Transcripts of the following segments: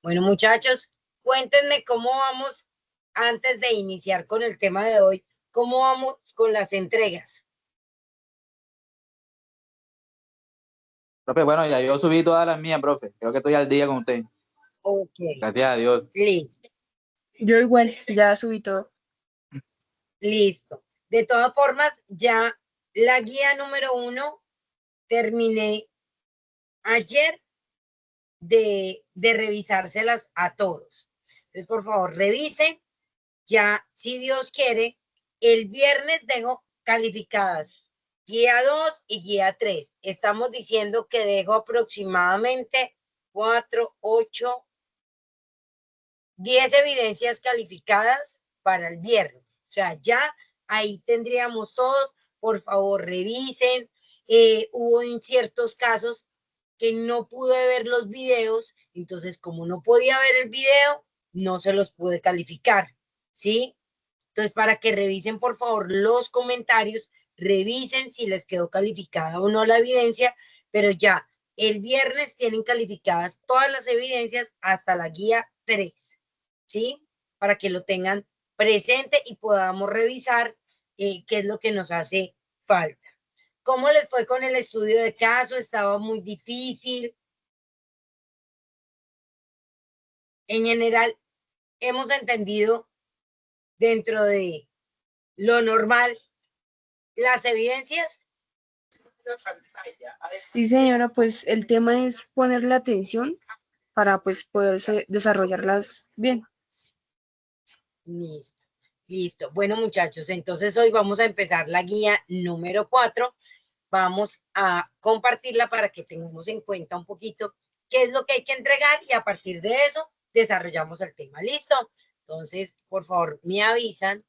Bueno, muchachos, cuéntenme cómo vamos antes de iniciar con el tema de hoy, cómo vamos con las entregas. Profe, bueno, ya yo subí todas las mías, profe. Creo que estoy al día con usted. Ok, Gracias a Dios. listo, Yo igual, ya subí todo. listo. De todas formas, ya la guía número 1 terminé ayer de revisárselas a todos. Entonces, por favor, revisen. Ya, si Dios quiere, el viernes dejo calificadas guía 2 y guía 3. Estamos diciendo que dejo aproximadamente 4, 8, 10 evidencias calificadas para el viernes. O sea, ya ahí tendríamos todos. Por favor, revisen. Hubo en ciertos casos que no pude ver los videos, entonces como no podía ver el video, no se los pude calificar, ¿sí? Entonces, para que revisen, por favor, los comentarios, revisen si les quedó calificada o no la evidencia, pero ya el viernes tienen calificadas todas las evidencias hasta la guía 3, ¿sí? Para que lo tengan presente y podamos revisar qué es lo que nos hace falta. ¿Cómo les fue con el estudio de caso? ¿Estaba muy difícil? En general, hemos entendido dentro de lo normal las evidencias. Sí, señora, pues el tema es ponerle atención para pues poderse desarrollarlas bien. Listo, listo. Bueno, muchachos, entonces hoy vamos a empezar la guía número 4. Vamos a compartirla para que tengamos en cuenta un poquito qué es lo que hay que entregar y a partir de eso desarrollamos el tema. ¿Listo? Entonces, por favor, me avisan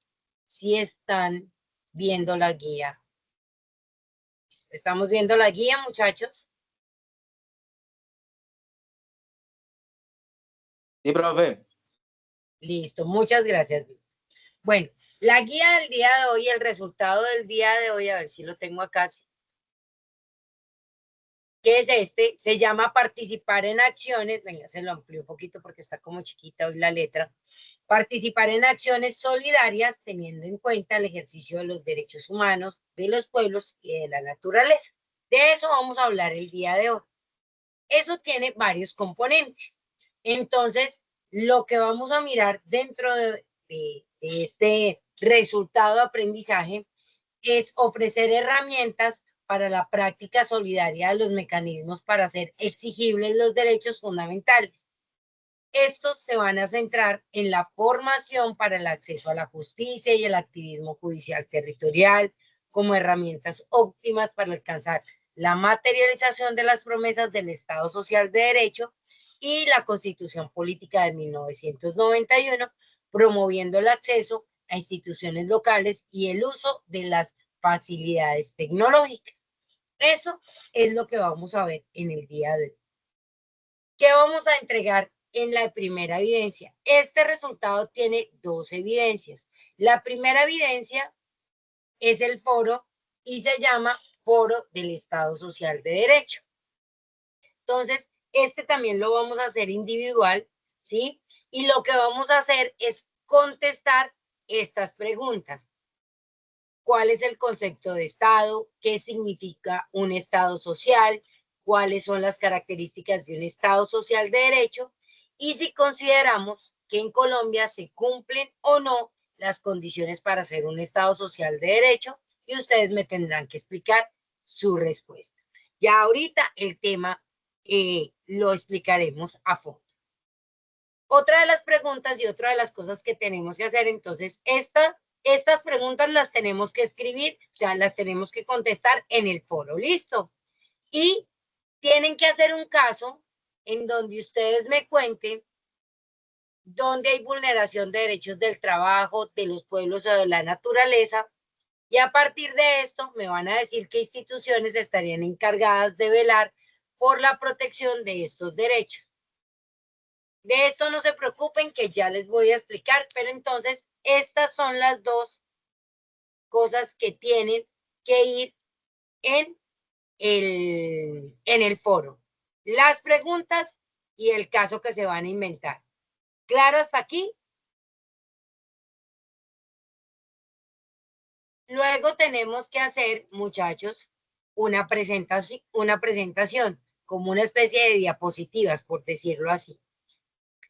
si están viendo la guía. ¿Estamos viendo la guía, muchachos? Sí, profe. Listo, muchas gracias. Bueno, la guía del día de hoy, el resultado del día de hoy, a ver si lo tengo acá. ¿Qué es este? Se llama participar en acciones. Venga, se lo amplío un poquito porque está como chiquita hoy la letra. Participar en acciones solidarias teniendo en cuenta el ejercicio de los derechos humanos, de los pueblos y de la naturaleza. De eso vamos a hablar el día de hoy. Eso tiene varios componentes. Entonces, lo que vamos a mirar dentro de este resultado de aprendizaje es ofrecer herramientas para la práctica solidaria de los mecanismos para hacer exigibles los derechos fundamentales. Estos se van a centrar en la formación para el acceso a la justicia y el activismo judicial territorial como herramientas óptimas para alcanzar la materialización de las promesas del Estado Social de Derecho y la Constitución Política de 1991, promoviendo el acceso a instituciones locales y el uso de las facilidades tecnológicas. Eso es lo que vamos a ver en el día de hoy. ¿Qué vamos a entregar en la primera evidencia? Este resultado tiene dos evidencias. La primera evidencia es el foro y se llama Foro del Estado Social de Derecho. Entonces, este también lo vamos a hacer individual, ¿sí? Y lo que vamos a hacer es contestar estas preguntas. ¿Cuál es el concepto de Estado? ¿Qué significa un Estado social? ¿Cuáles son las características de un Estado social de derecho? Y si consideramos que en Colombia se cumplen o no las condiciones para ser un Estado social de derecho, y ustedes me tendrán que explicar su respuesta. Ya ahorita el tema lo explicaremos a fondo. Otra de las preguntas y otra de las cosas que tenemos que hacer, entonces, estas preguntas las tenemos que escribir, o sea, las tenemos que contestar en el foro, ¿listo? Y tienen que hacer un caso en donde ustedes me cuenten dónde hay vulneración de derechos del trabajo, de los pueblos o de la naturaleza, y a partir de esto me van a decir qué instituciones estarían encargadas de velar por la protección de estos derechos. De esto no se preocupen, que ya les voy a explicar, pero entonces estas son las dos cosas que tienen que ir en el foro. Las preguntas y el caso que se van a inventar. ¿Claro hasta aquí? Luego tenemos que hacer, muchachos, una presentación, como una especie de diapositivas, por decirlo así.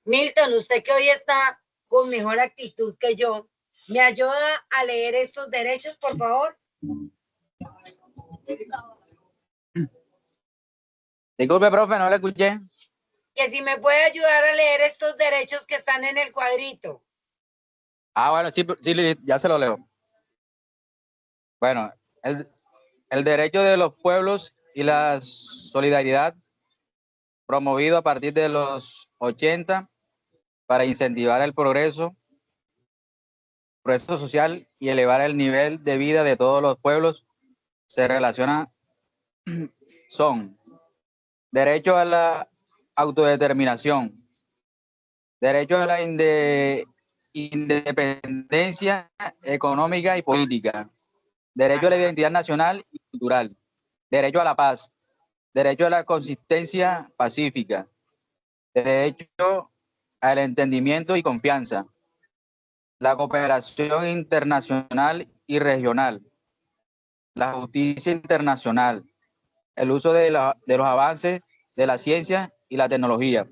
Milton, usted que hoy está con mejor actitud que yo, ¿me ayuda a leer estos derechos, por favor? Disculpe, profe, no le escuché. Que si me puede ayudar a leer estos derechos que están en el cuadrito. Ah, bueno, sí, sí, ya se lo leo. Bueno, el derecho de los pueblos y la solidaridad promovido a partir de los 80 para incentivar el progreso social y elevar el nivel de vida de todos los pueblos se relaciona son derecho a la autodeterminación, derecho a la independencia económica y política, derecho a la identidad nacional y cultural, derecho a la paz, derecho a la consistencia pacífica, derecho al entendimiento y confianza, la cooperación internacional y regional, la justicia internacional, el uso de los avances de la ciencia y la tecnología,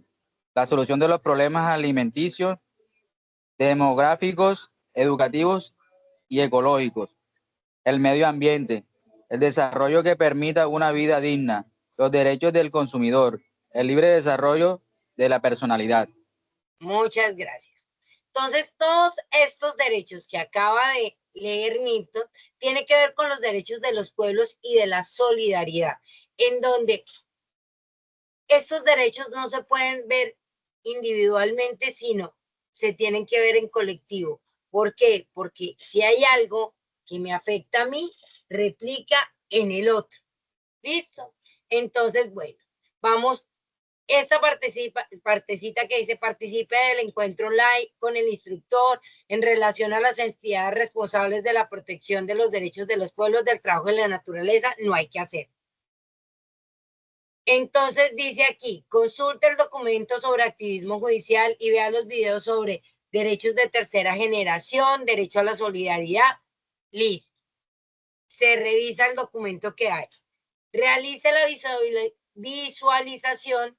la solución de los problemas alimenticios, demográficos, educativos y ecológicos, el medio ambiente, el desarrollo que permita una vida digna, los derechos del consumidor, el libre desarrollo de la personalidad. Muchas gracias. Entonces, todos estos derechos que acaba de leer Milton tienen que ver con los derechos de los pueblos y de la solidaridad, en donde estos derechos no se pueden ver individualmente, sino se tienen que ver en colectivo. ¿Por qué? Porque si hay algo que me afecta a mí, replica en el otro. ¿Listo? Entonces, bueno, vamos, esta partecita que dice participe del encuentro online con el instructor en relación a las entidades responsables de la protección de los derechos de los pueblos, del trabajo y la naturaleza, no hay que hacer. Entonces dice aquí, consulte el documento sobre activismo judicial y vea los videos sobre derechos de tercera generación, derecho a la solidaridad. Listo. Se revisa el documento que hay. Realice la visualización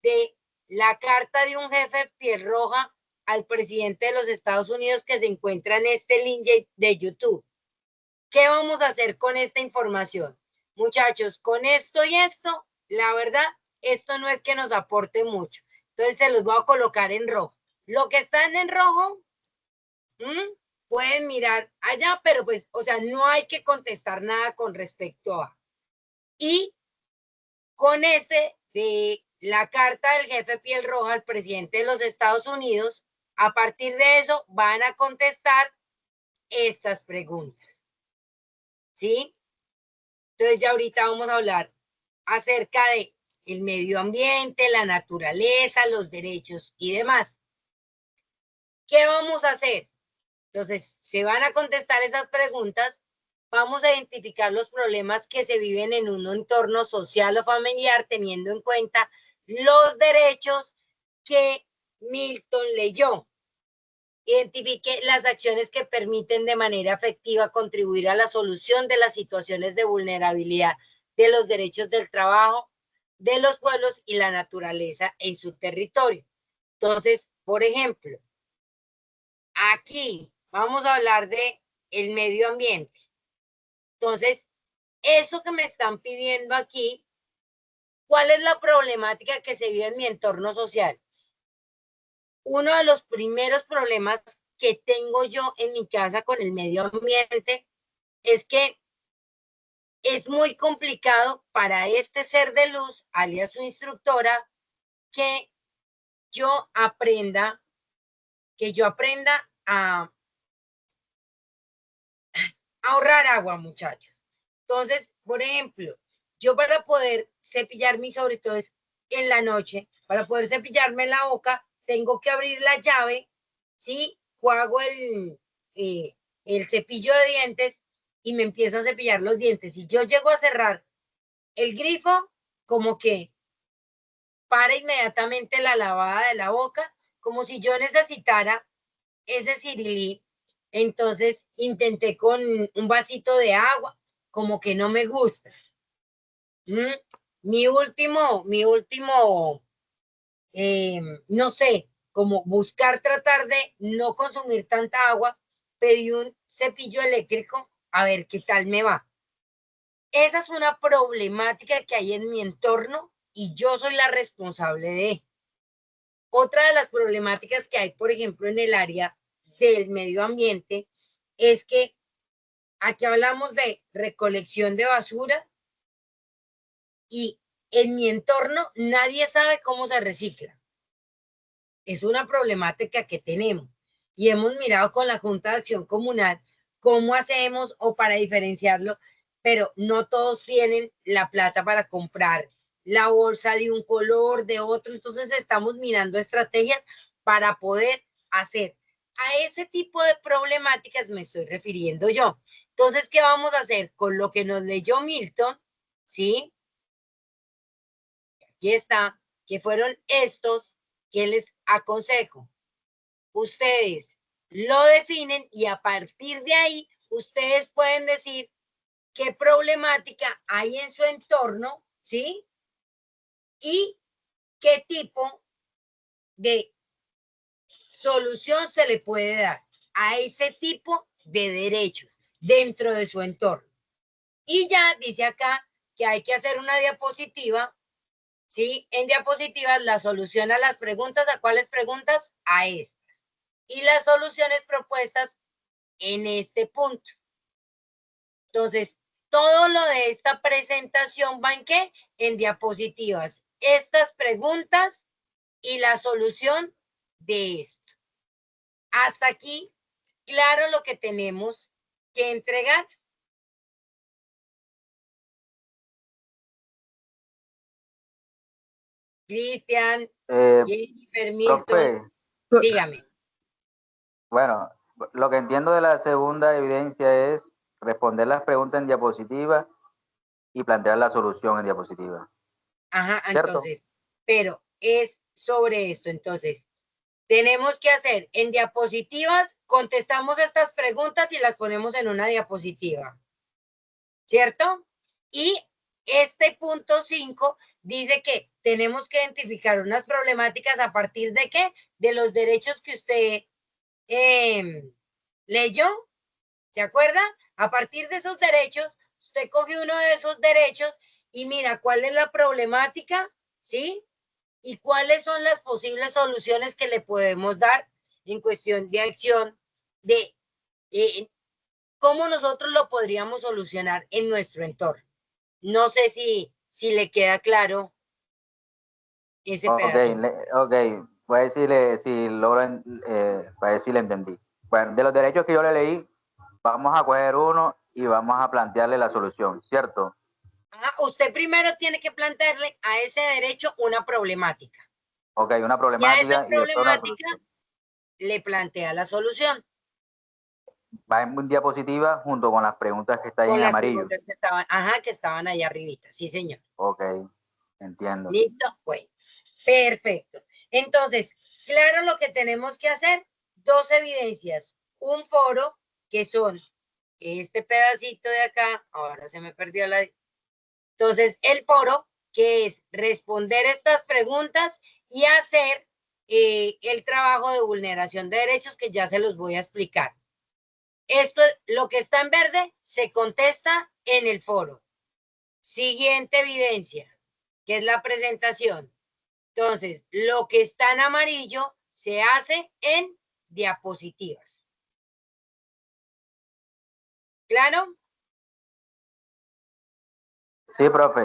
de la carta de un jefe piel roja al presidente de los Estados Unidos que se encuentra en este link de YouTube. ¿Qué vamos a hacer con esta información? Muchachos, con esto y esto, la verdad, esto no es que nos aporte mucho. Entonces se los voy a colocar en rojo. Lo que están en rojo, pueden mirar allá, pero pues, o sea, no hay que contestar nada con respecto a. Y con este de la carta del jefe piel roja al presidente de los Estados Unidos, a partir de eso van a contestar estas preguntas. ¿Sí? Entonces ya ahorita vamos a hablar acerca de el medio ambiente, la naturaleza, los derechos y demás. ¿Qué vamos a hacer? Entonces, se van a contestar esas preguntas, vamos a identificar los problemas que se viven en un entorno social o familiar, teniendo en cuenta los derechos que Milton leyó. Identifique las acciones que permiten de manera efectiva contribuir a la solución de las situaciones de vulnerabilidad de los derechos del trabajo, de los pueblos y la naturaleza en su territorio. Entonces, por ejemplo, aquí vamos a hablar de el medio ambiente. Entonces, eso que me están pidiendo aquí, ¿cuál es la problemática que se vive en mi entorno social? Uno de los primeros problemas que tengo yo en mi casa con el medio ambiente es que es muy complicado para este ser de luz, alias su instructora, que yo aprenda a ahorrar agua, muchachos. Entonces, por ejemplo, yo para poder cepillarme, sobre todo en la noche, para poder cepillarme la boca, tengo que abrir la llave, ¿sí? Juego el cepillo de dientes y me empiezo a cepillar los dientes. Si yo llego a cerrar el grifo, como que para inmediatamente la lavada de la boca, como si yo necesitara ese cirilí. Entonces intenté con un vasito de agua, como que no me gusta. Mi último, no sé, como buscar tratar de no consumir tanta agua, pedí un cepillo eléctrico a ver qué tal me va. Esa es una problemática que hay en mi entorno y yo soy la responsable de. Otra de las problemáticas que hay, por ejemplo, en el área del medio ambiente, es que aquí hablamos de recolección de basura y en mi entorno nadie sabe cómo se recicla. Es una problemática que tenemos y hemos mirado con la Junta de Acción Comunal cómo hacemos o para diferenciarlo, pero no todos tienen la plata para comprar la bolsa de un color, de otro, entonces estamos mirando estrategias para poder hacer. A ese tipo de problemáticas me estoy refiriendo yo. Entonces, ¿qué vamos a hacer? Con lo que nos leyó Milton, ¿sí? Aquí está, que fueron estos que les aconsejo. Ustedes lo definen y a partir de ahí ustedes pueden decir qué problemática hay en su entorno, ¿sí? Y qué tipo de solución se le puede dar a ese tipo de derechos dentro de su entorno. Y ya dice acá que hay que hacer una diapositiva, ¿sí? En diapositivas la solución a las preguntas, ¿a cuáles preguntas? A estas. Y las soluciones propuestas en este punto. Entonces, todo lo de esta presentación va en qué? En diapositivas. Estas preguntas y la solución de esto. Hasta aquí, claro lo que tenemos que entregar. Cristian, Jennifer, Milton, Profe, dígame. bueno, lo que entiendo de la segunda evidencia es responder las preguntas en diapositiva y plantear la solución en diapositiva. Ajá, ¿Cierto? entonces, pero es sobre esto. Entonces, tenemos que hacer en diapositivas, contestamos estas preguntas y las ponemos en una diapositiva, ¿cierto? Y este punto 5 dice que tenemos que identificar unas problemáticas a partir de qué? De los derechos que usted leyó, ¿se acuerda? A partir de esos derechos, usted coge uno de esos derechos y mira cuál es la problemática, ¿sí? Y cuáles son las posibles soluciones que le podemos dar en cuestión de acción de cómo nosotros lo podríamos solucionar en nuestro entorno. No sé si le queda claro ese pedacito. Ok, voy a decirle si logro, voy a decir le entendí. Bueno, de los derechos que yo le leí, vamos a coger uno y vamos a plantearle la solución, ¿cierto? Usted primero tiene que plantearle a ese derecho una problemática. Ok, una Y a problemática esa y después una problemática solución. le plantea la solución. Va en diapositiva junto con las preguntas que están Con en las amarillo. preguntas que estaban allá arribita. Sí, señor. Ok, entiendo. ¿Listo? Bueno, perfecto. Entonces, claro lo que tenemos que hacer, dos evidencias. Un foro, que son este pedacito de acá, ahora se me perdió la... Entonces, el foro, que es responder estas preguntas y hacer el trabajo de vulneración de derechos que ya se los voy a explicar. Esto, lo que está en verde, se contesta en el foro. Siguiente evidencia, que es la presentación. Entonces, lo que está en amarillo se hace en diapositivas. ¿Claro? Sí, profe.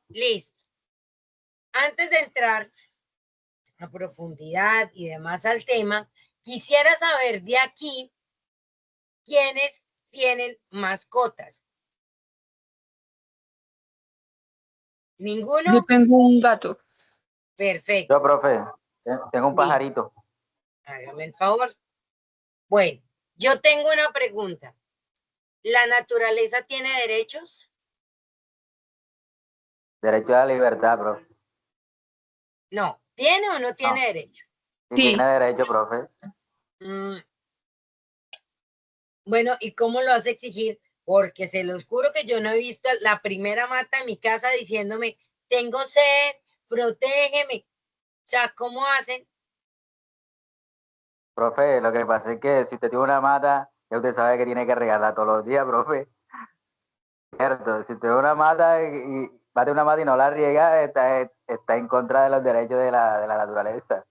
Listo. Antes de entrar a profundidad y demás al tema, quisiera saber de aquí quiénes tienen mascotas. Yo ¿Ninguno? tengo un gato. Yo, Perfecto. profe, tengo un Listo. pajarito. Hágame el favor. Bueno, yo tengo una pregunta. ¿La naturaleza tiene derechos? Derecho a la libertad, profe. No, ¿tiene o no No. tiene derecho? Sí, Sí. tiene derecho, profe. Mm, Bueno, ¿y cómo lo vas a exigir? Porque se los juro que yo no he visto la primera mata en mi casa diciéndome, tengo sed, protégeme. O sea, ¿cómo hacen? Profe, lo que pasa es que si usted tiene una mata, ya usted sabe que tiene que regarla todos los días, profe. Cierto, si usted tiene una mata y bate una mata y no la riega, está en contra de los derechos de la naturaleza.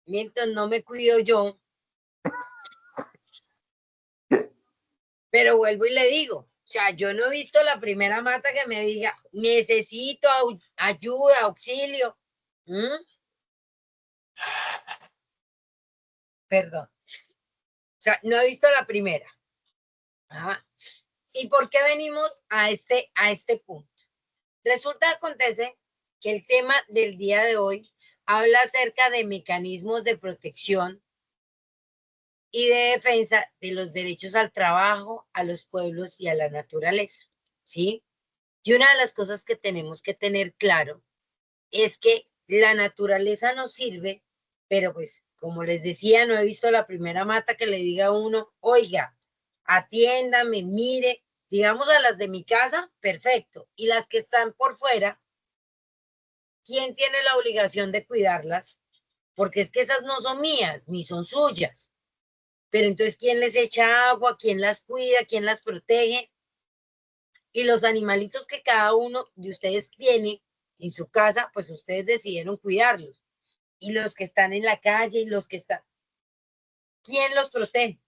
Mientras no me cuido yo, pero vuelvo y le digo, o sea, yo no he visto la primera mata que me diga, necesito ayuda, auxilio. ¿Mm? Perdón. O sea, no he visto la primera. Ajá. ¿Y por qué venimos a este punto? Resulta, acontece que el tema del día de hoy habla acerca de mecanismos de protección y de defensa de los derechos al trabajo, a los pueblos y a la naturaleza, ¿sí? Y una de las cosas que tenemos que tener claro es que la naturaleza nos sirve, pero pues, como les decía, no he visto la primera mata que le diga a uno, oiga, atiéndame, mire, digamos a las de mi casa, perfecto, y las que están por fuera, ¿quién tiene la obligación de cuidarlas? Porque es que esas no son mías, ni son suyas. Pero entonces, ¿quién les echa agua? ¿Quién las cuida? ¿Quién las protege? Y los animalitos que cada uno de ustedes tiene en su casa, pues ustedes decidieron cuidarlos. Y los que están en la calle y los que están, ¿quién los protege?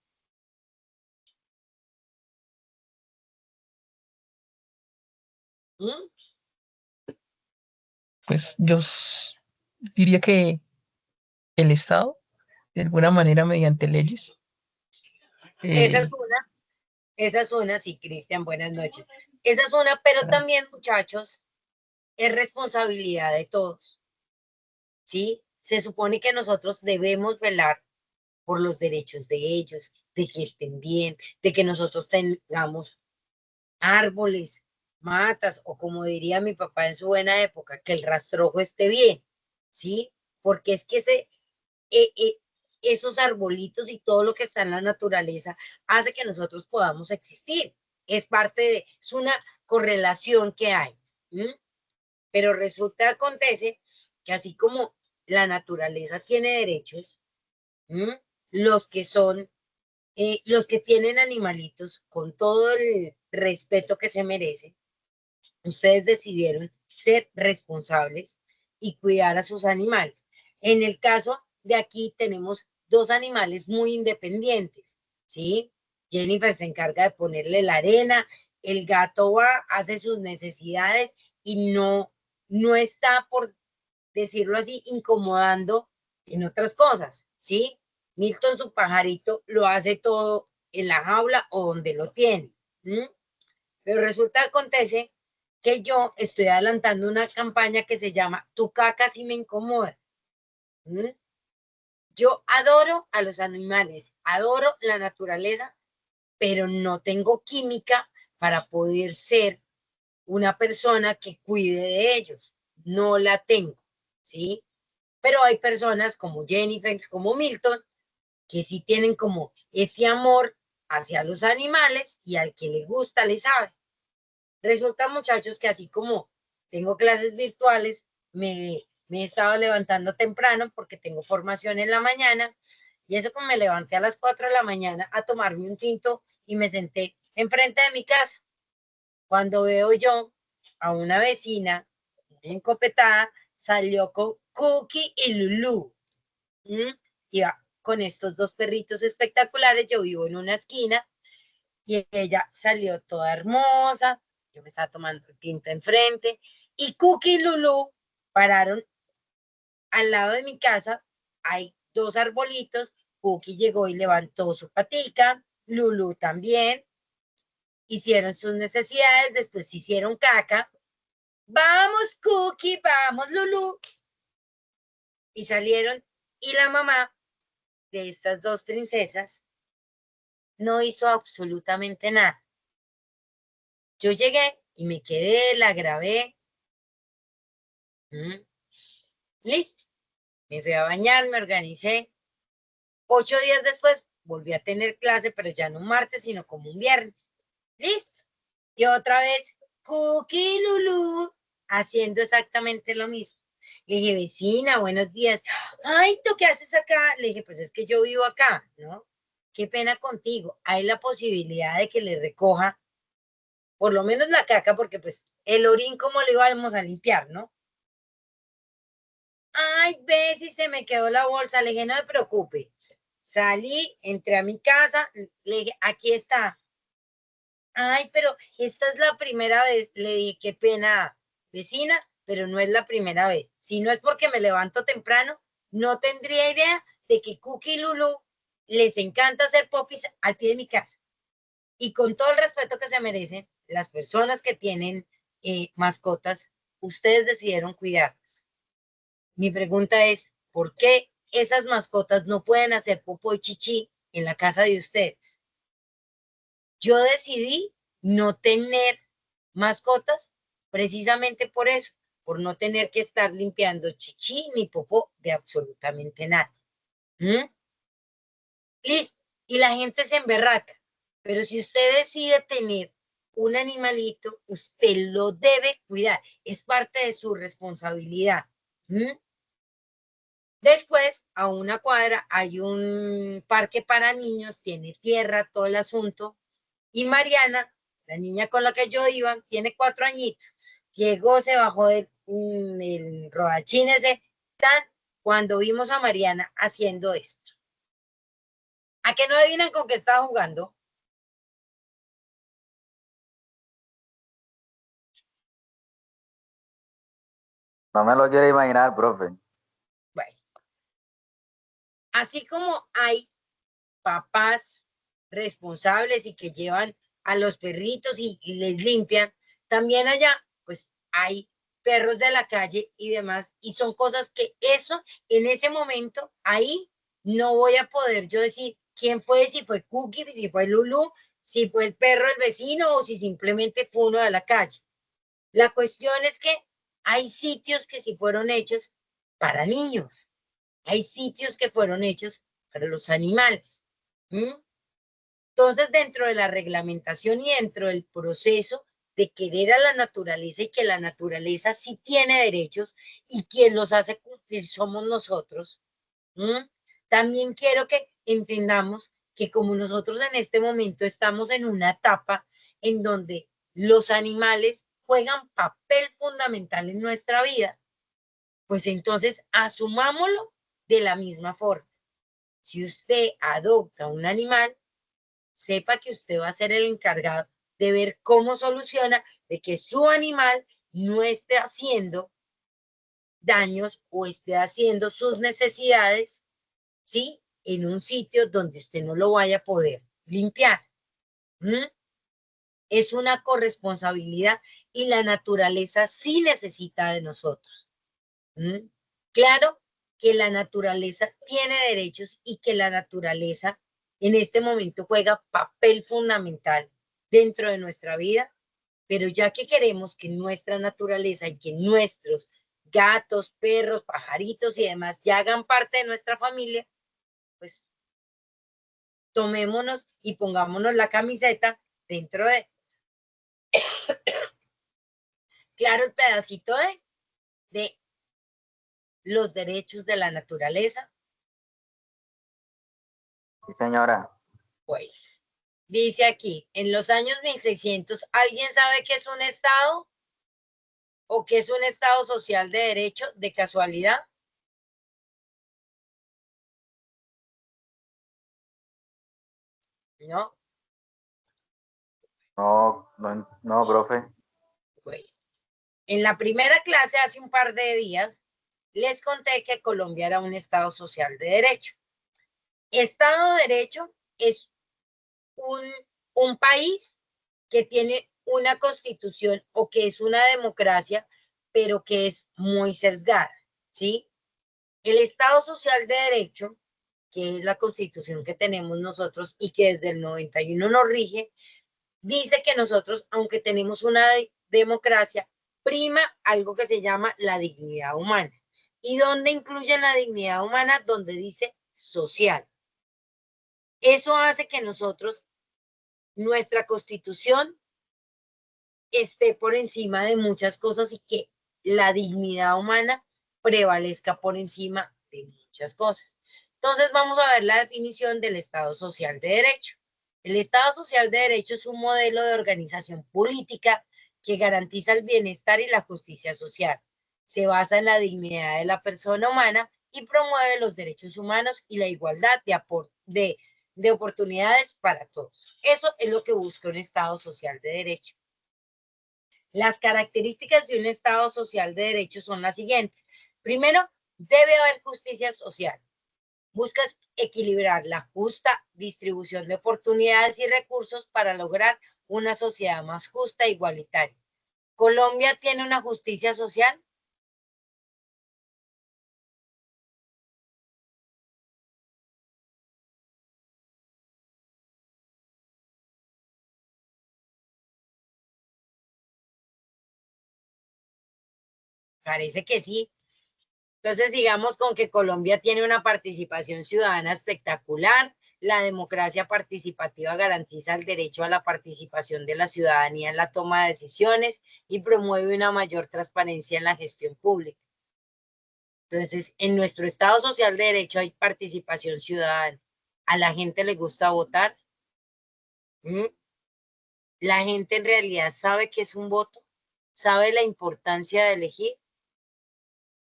¿Mm? Pues diría que el Estado, de alguna manera, mediante leyes, Esa eh, es una, esa es una, sí, Cristian, buenas noches. Esa es una, pero también, muchachos, es responsabilidad de todos, ¿sí? Se supone que nosotros debemos velar por los derechos de ellos, de que estén bien, de que nosotros tengamos árboles, matas, o como diría mi papá en su buena época, que el rastrojo esté bien, ¿sí? Porque es que eh, eh, esos arbolitos y todo lo que está en la naturaleza hace que nosotros podamos existir. Es parte de, es una correlación que hay. ¿M? Pero resulta, acontece que así como la naturaleza tiene derechos, ¿m? Los que son los que tienen animalitos, con todo el respeto que se merecen, ustedes decidieron ser responsables y cuidar a sus animales. En el caso de aquí tenemos dos animales muy independientes, ¿sí? Jennifer se encarga de ponerle la arena, el gato va, hace sus necesidades y no está, por decirlo así, incomodando en otras cosas, ¿sí? Milton, su pajarito, lo hace todo en la jaula o donde lo tiene. ¿M? Pero resulta, acontece que yo estoy adelantando una campaña que se llama Tu caca si me incomoda. ¿M? Yo adoro a los animales, adoro la naturaleza, pero no tengo química para poder ser una persona que cuide de ellos. No la tengo, ¿sí? Pero hay personas como Jennifer, como Milton, que sí tienen como ese amor hacia los animales y al que le gusta le sabe. Resulta, muchachos, que así como tengo clases virtuales, me he estado levantando temprano porque tengo formación en la mañana, y eso como me levanté a las 4 de la mañana a tomarme un tinto y me senté enfrente de mi casa. Cuando veo yo a una vecina encopetada, salió con Cookie y Lulu. Iba con estos dos perritos espectaculares, yo vivo en una esquina, y ella salió toda hermosa, yo me estaba tomando tinta enfrente, y Cookie y Lulu pararon al lado de mi casa, hay dos arbolitos, Cookie llegó y levantó su patica, Lulu también, hicieron sus necesidades, después hicieron caca, vamos Cookie, vamos Lulu, y salieron, y la mamá de estas dos princesas no hizo absolutamente nada. Yo llegué y me quedé, la grabé. ¿Mm? Listo. Me fui a bañar, me organicé. 8 días después volví a tener clase, pero ya no un martes, sino como un viernes. Listo. Y otra vez, Cookie Lulu, haciendo exactamente lo mismo. Le dije, vecina, buenos días. Ay, ¿tú qué haces acá? Le dije, pues es que yo vivo acá, ¿no? Qué pena contigo. Hay la posibilidad de que le recoja por lo menos la caca, porque pues el orín, ¿cómo le íbamos a limpiar, no? Ay, ve si se me quedó la bolsa. Le dije, no se preocupe. Salí, entré a mi casa, le dije, aquí está. Ay, pero esta es la primera vez. Le dije, qué pena, vecina, pero no es la primera vez. Si no es porque me levanto temprano, no tendría idea de que Cookie y Lulu les encanta hacer popis al pie de mi casa. Y con todo el respeto que se merecen, las personas que tienen mascotas, ustedes decidieron cuidarlas. Mi pregunta es, ¿por qué esas mascotas no pueden hacer popó y chichi en la casa de ustedes? Yo decidí no tener mascotas precisamente por eso, por no tener que estar limpiando chichi ni popó de absolutamente nada. Listo. Y la gente se emberraca. Pero si usted decide tener un animalito, usted lo debe cuidar. Es parte de su responsabilidad. Después, a una cuadra, hay un parque para niños, tiene tierra, todo el asunto. Y Mariana, la niña con la que yo iba, tiene 4 añitos. Llegó, se bajó del rodachín ese, tan, cuando vimos a Mariana haciendo esto. ¿A qué no adivinan con qué estaba jugando? No me lo quiero imaginar, profe. Bueno, así como hay papás responsables y que llevan a los perritos y les limpian, también allá, pues hay perros de la calle y demás, y son cosas que eso, en ese momento, ahí no voy a poder yo decir quién fue, si fue Cookie, si fue Lulu, si fue el perro del vecino o si simplemente fue uno de la calle. La cuestión es que hay sitios que sí fueron hechos para niños, hay sitios que fueron hechos para los animales. Entonces, dentro de la reglamentación y dentro del proceso de querer a la naturaleza y que la naturaleza sí tiene derechos y quien los hace cumplir somos nosotros, también quiero que entendamos que como nosotros en este momento estamos en una etapa en donde los animales juegan papel fundamental en nuestra vida, pues entonces asumámoslo de la misma forma. Si usted adopta un animal, sepa que usted va a ser el encargado de ver cómo soluciona de que su animal no esté haciendo daños o esté haciendo sus necesidades, ¿sí? En un sitio donde usted no lo vaya a poder limpiar. Es una corresponsabilidad y la naturaleza sí necesita de nosotros. Claro que la naturaleza tiene derechos y que la naturaleza en este momento juega papel fundamental dentro de nuestra vida, pero ya que queremos que nuestra naturaleza y que nuestros gatos, perros, pajaritos y demás ya hagan parte de nuestra familia, pues tomémonos y pongámonos la camiseta dentro de, claro, el pedacito de los derechos de la naturaleza. Sí, señora. Pues, dice aquí, en los años 1600, ¿alguien sabe qué es un Estado? ¿O qué es un Estado social de derecho de casualidad? No. No, no, no, profe. Bueno. En la primera clase, hace un par de días, les conté que Colombia era un Estado social de derecho. Estado de derecho es un país que tiene una constitución o que es una democracia, pero que es muy sesgada, ¿sí? El Estado social de derecho, que es la constitución que tenemos nosotros y que desde el 91 nos rige, dice que nosotros, aunque tenemos una democracia, prima algo que se llama la dignidad humana. ¿Y dónde incluyen la dignidad humana? Donde dice social. Eso hace que nosotros, nuestra Constitución, esté por encima de muchas cosas y que la dignidad humana prevalezca por encima de muchas cosas. Entonces vamos a ver la definición del Estado Social de Derecho. El Estado Social de Derecho es un modelo de organización política que garantiza el bienestar y la justicia social. Se basa en la dignidad de la persona humana y promueve los derechos humanos y la igualdad de oportunidades para todos. Eso es lo que busca un Estado Social de Derecho. Las características de un Estado social de derecho son las siguientes. Primero, debe haber justicia social. Buscas equilibrar la justa distribución de oportunidades y recursos para lograr una sociedad más justa e igualitaria. ¿Colombia tiene una justicia social? Parece que sí. Entonces, digamos con que Colombia tiene una participación ciudadana espectacular, la democracia participativa garantiza el derecho a la participación de la ciudadanía en la toma de decisiones y promueve una mayor transparencia en la gestión pública. Entonces, en nuestro Estado Social de Derecho hay participación ciudadana. ¿A la gente le gusta votar? ¿Mm? ¿La gente en realidad sabe qué es un voto? ¿Sabe la importancia de elegir?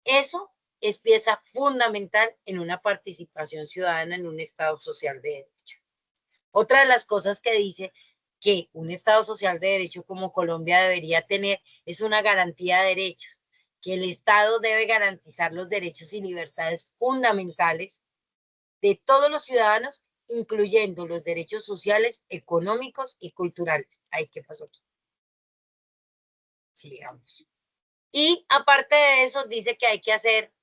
Eso es pieza fundamental en una participación ciudadana en un Estado social de derecho. Otra de las cosas que dice que un Estado social de derecho como Colombia debería tener es una garantía de derechos, que el Estado debe garantizar los derechos y libertades fundamentales de todos los ciudadanos, incluyendo los derechos sociales, económicos y culturales. Ay, ¿qué pasó aquí? Sigamos. Y aparte de eso, dice que hay que hacer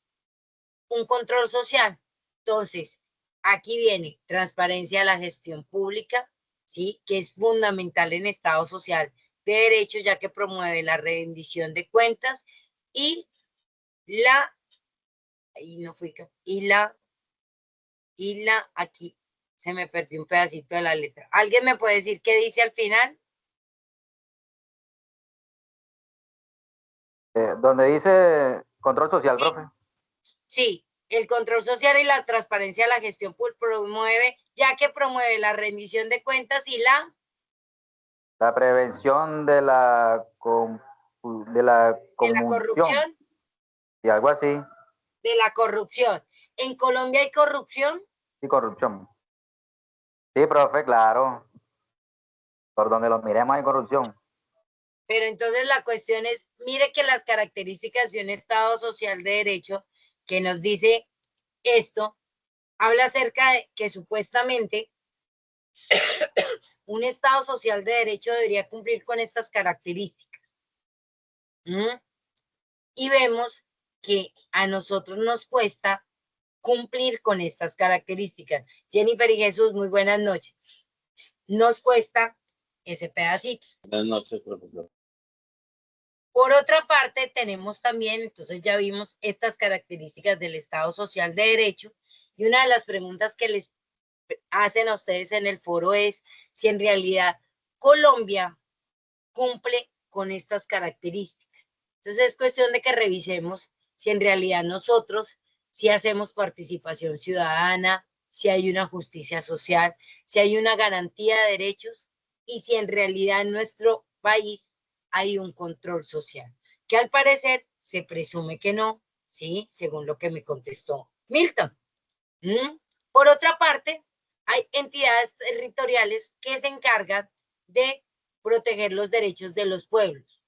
un control social. Entonces, aquí viene transparencia de la gestión pública, ¿sí? Que es fundamental en Estado social de derecho, ya que promueve la rendición de cuentas y aquí se me perdió un pedacito de la letra. ¿Alguien me puede decir qué dice al final? Donde dice control social, Sí, profe. sí, el control social y la transparencia de la gestión promueve, ya que promueve la rendición de cuentas y La prevención de la de la conmoción corrupción. y algo así. De la corrupción. ¿En Colombia hay corrupción? Sí, corrupción. Sí, profe, claro. Por donde los miremos hay corrupción. Pero entonces la cuestión es, mire que las características de un Estado social de derecho que nos dice esto, habla acerca de que supuestamente un Estado social de derecho debería cumplir con estas características. ¿Mm? Y vemos que a nosotros nos cuesta cumplir con estas características. Jennifer y Jesús, muy buenas noches. Nos cuesta ese pedacito. Buenas noches, profesor. Por otra parte, tenemos también, entonces ya vimos estas características del Estado Social de Derecho, y una de las preguntas que les hacen a ustedes en el foro es si en realidad Colombia cumple con estas características. Entonces es cuestión de que revisemos si en realidad nosotros, si hacemos participación ciudadana, si hay una justicia social, si hay una garantía de derechos y si en realidad en nuestro país hay un control social, que al parecer se presume que no, ¿sí? Según lo que me contestó Milton. Por otra parte, hay entidades territoriales que se encargan de proteger los derechos de los pueblos.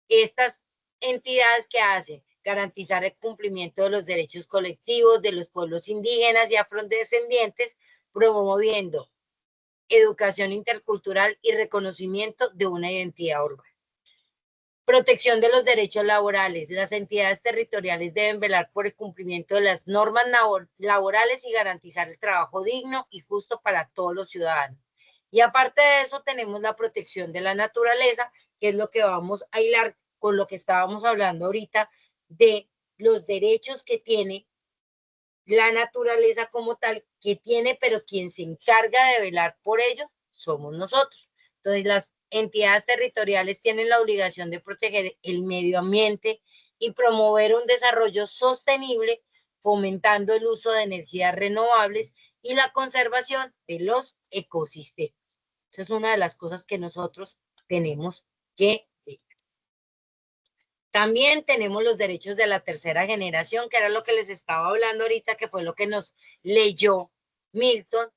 Estas entidades que hacen garantizar el cumplimiento de los derechos colectivos de los pueblos indígenas y afrodescendientes, promoviendo educación intercultural y reconocimiento de una identidad urbana. Protección de los derechos laborales. Las entidades territoriales deben velar por el cumplimiento de las normas laborales y garantizar el trabajo digno y justo para todos los ciudadanos. Y aparte de eso tenemos la protección de la naturaleza, que es lo que vamos a hilar con lo que estábamos hablando ahorita de los derechos que tiene la naturaleza como tal, que tiene, pero quien se encarga de velar por ellos somos nosotros. Entonces, las entidades territoriales tienen la obligación de proteger el medio ambiente y promover un desarrollo sostenible, fomentando el uso de energías renovables y la conservación de los ecosistemas. Esa es una de las cosas que nosotros tenemos que ver. También tenemos los derechos de la tercera generación, que era lo que les estaba hablando ahorita, que fue lo que nos leyó Milton,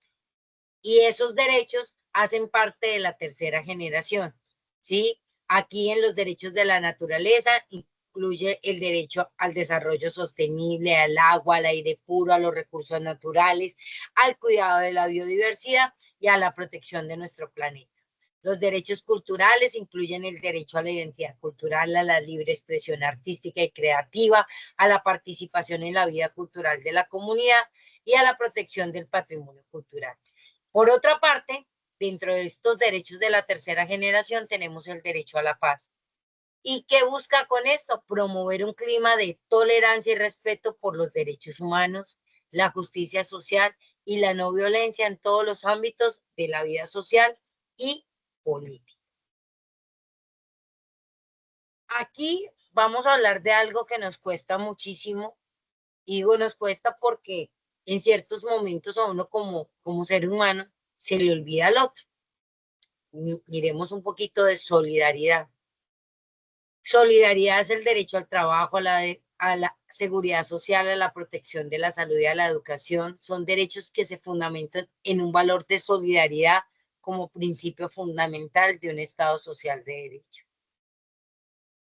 y esos derechos hacen parte de la tercera generación, ¿sí? Aquí en los derechos de la naturaleza incluye el derecho al desarrollo sostenible, al agua, al aire puro, a los recursos naturales, al cuidado de la biodiversidad y a la protección de nuestro planeta. Los derechos culturales incluyen el derecho a la identidad cultural, a la libre expresión artística y creativa, a la participación en la vida cultural de la comunidad y a la protección del patrimonio cultural. Por otra parte, dentro de estos derechos de la tercera generación tenemos el derecho a la paz. ¿Y qué busca con esto? Promover un clima de tolerancia y respeto por los derechos humanos, la justicia social y la no violencia en todos los ámbitos de la vida social y política. Aquí vamos a hablar de algo que nos cuesta muchísimo, y digo nos cuesta porque en ciertos momentos a uno como ser humano se le olvida al otro. Miremos un poquito de solidaridad. Solidaridad es el derecho al trabajo, a la seguridad social, a la protección de la salud y a la educación. Son derechos que se fundamentan en un valor de solidaridad como principio fundamental de un Estado social de derecho.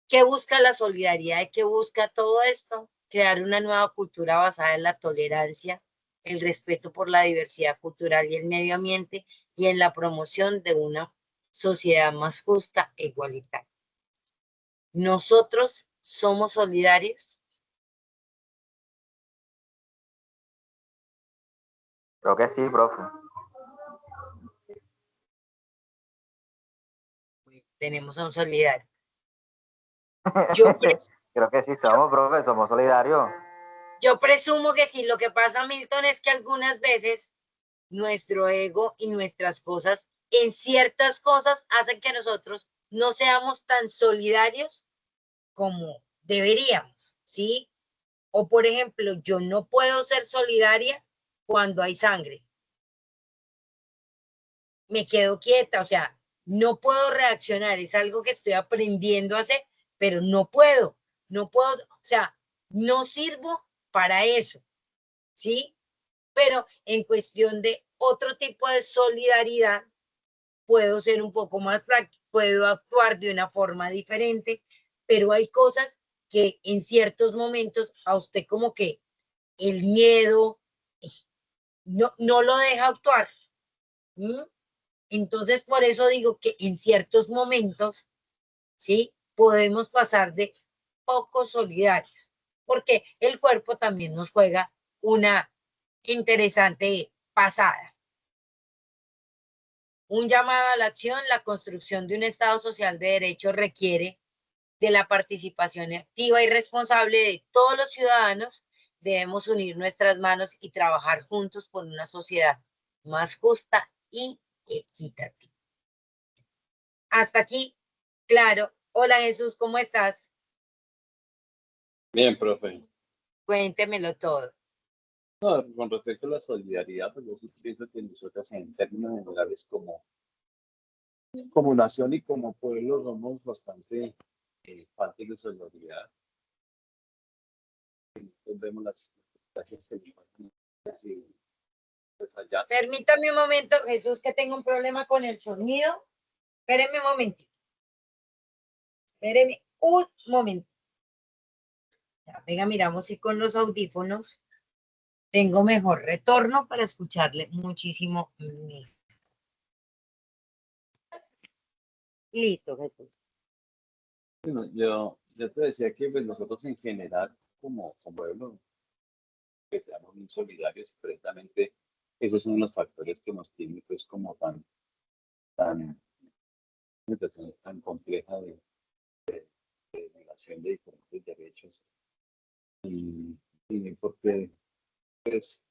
¿Qué busca la solidaridad y qué busca todo esto? Crear una nueva cultura basada en la tolerancia, el respeto por la diversidad cultural y el medio ambiente y en la promoción de una sociedad más justa e igualitaria. Nosotros somos solidarios. Creo que sí, profe. Tenemos a un solidario. Yo, Creo que sí somos, profe, somos solidarios. yo presumo que sí. Lo que pasa, Milton, es que algunas veces nuestro ego y nuestras cosas, en ciertas cosas, hacen que nosotros no seamos tan solidarios como deberíamos, ¿sí? O, por ejemplo, yo no puedo ser solidaria cuando hay sangre. Me quedo quieta, o sea, no puedo reaccionar, es algo que estoy aprendiendo a hacer, pero no puedo, o sea, no sirvo para eso, ¿sí? Pero en cuestión de otro tipo de solidaridad, puedo ser un poco más práctico, puedo actuar de una forma diferente, pero hay cosas que en ciertos momentos a usted como que el miedo no lo deja actuar. ¿Mm? Entonces, por eso digo que en ciertos momentos, ¿sí? Podemos pasar de poco solidarios, porque el cuerpo también nos juega una interesante pasada. Un llamado a la acción, la construcción de un Estado social de derecho requiere de la participación activa y responsable de todos los ciudadanos. Debemos unir nuestras manos y trabajar juntos por una sociedad más justa y equitativa. Hasta aquí, claro. Hola Jesús, ¿cómo estás? Bien, profe. Cuéntemelo todo. No, con respecto a la solidaridad, pues yo sí pienso que nosotros en términos generales como nación y como pueblo somos bastante faltos de solidaridad. Entonces vemos las gracias que y, pues, allá. Permítame un momento, Jesús, que tengo un problema con el sonido. Espéreme un momentito. Espéreme un momento. Ya, venga, miramos si con los audífonos tengo mejor retorno para escucharle muchísimo mejor. Listo, Jesús. Bueno, yo te decía que pues, nosotros en general, como pueblo, que seamos muy solidarios, precisamente esos son los factores que nos tienen pues como tan, una situación tan compleja de negación de diferentes derechos y porque pues,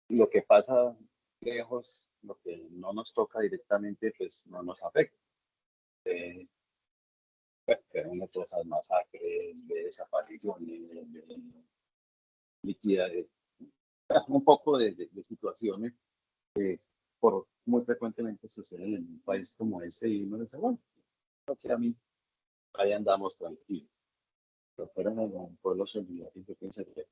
lo que pasa lejos, lo que no nos toca directamente, pues no nos afecta. Eh, que una todas esas masacres, de desapariciones, de liquidez, un poco de situaciones que por, muy frecuentemente suceden en un país como este y uno dice, bueno, creo que a mí ahí andamos tranquilos. Pero fuera en un pueblo solidario, yo pensaría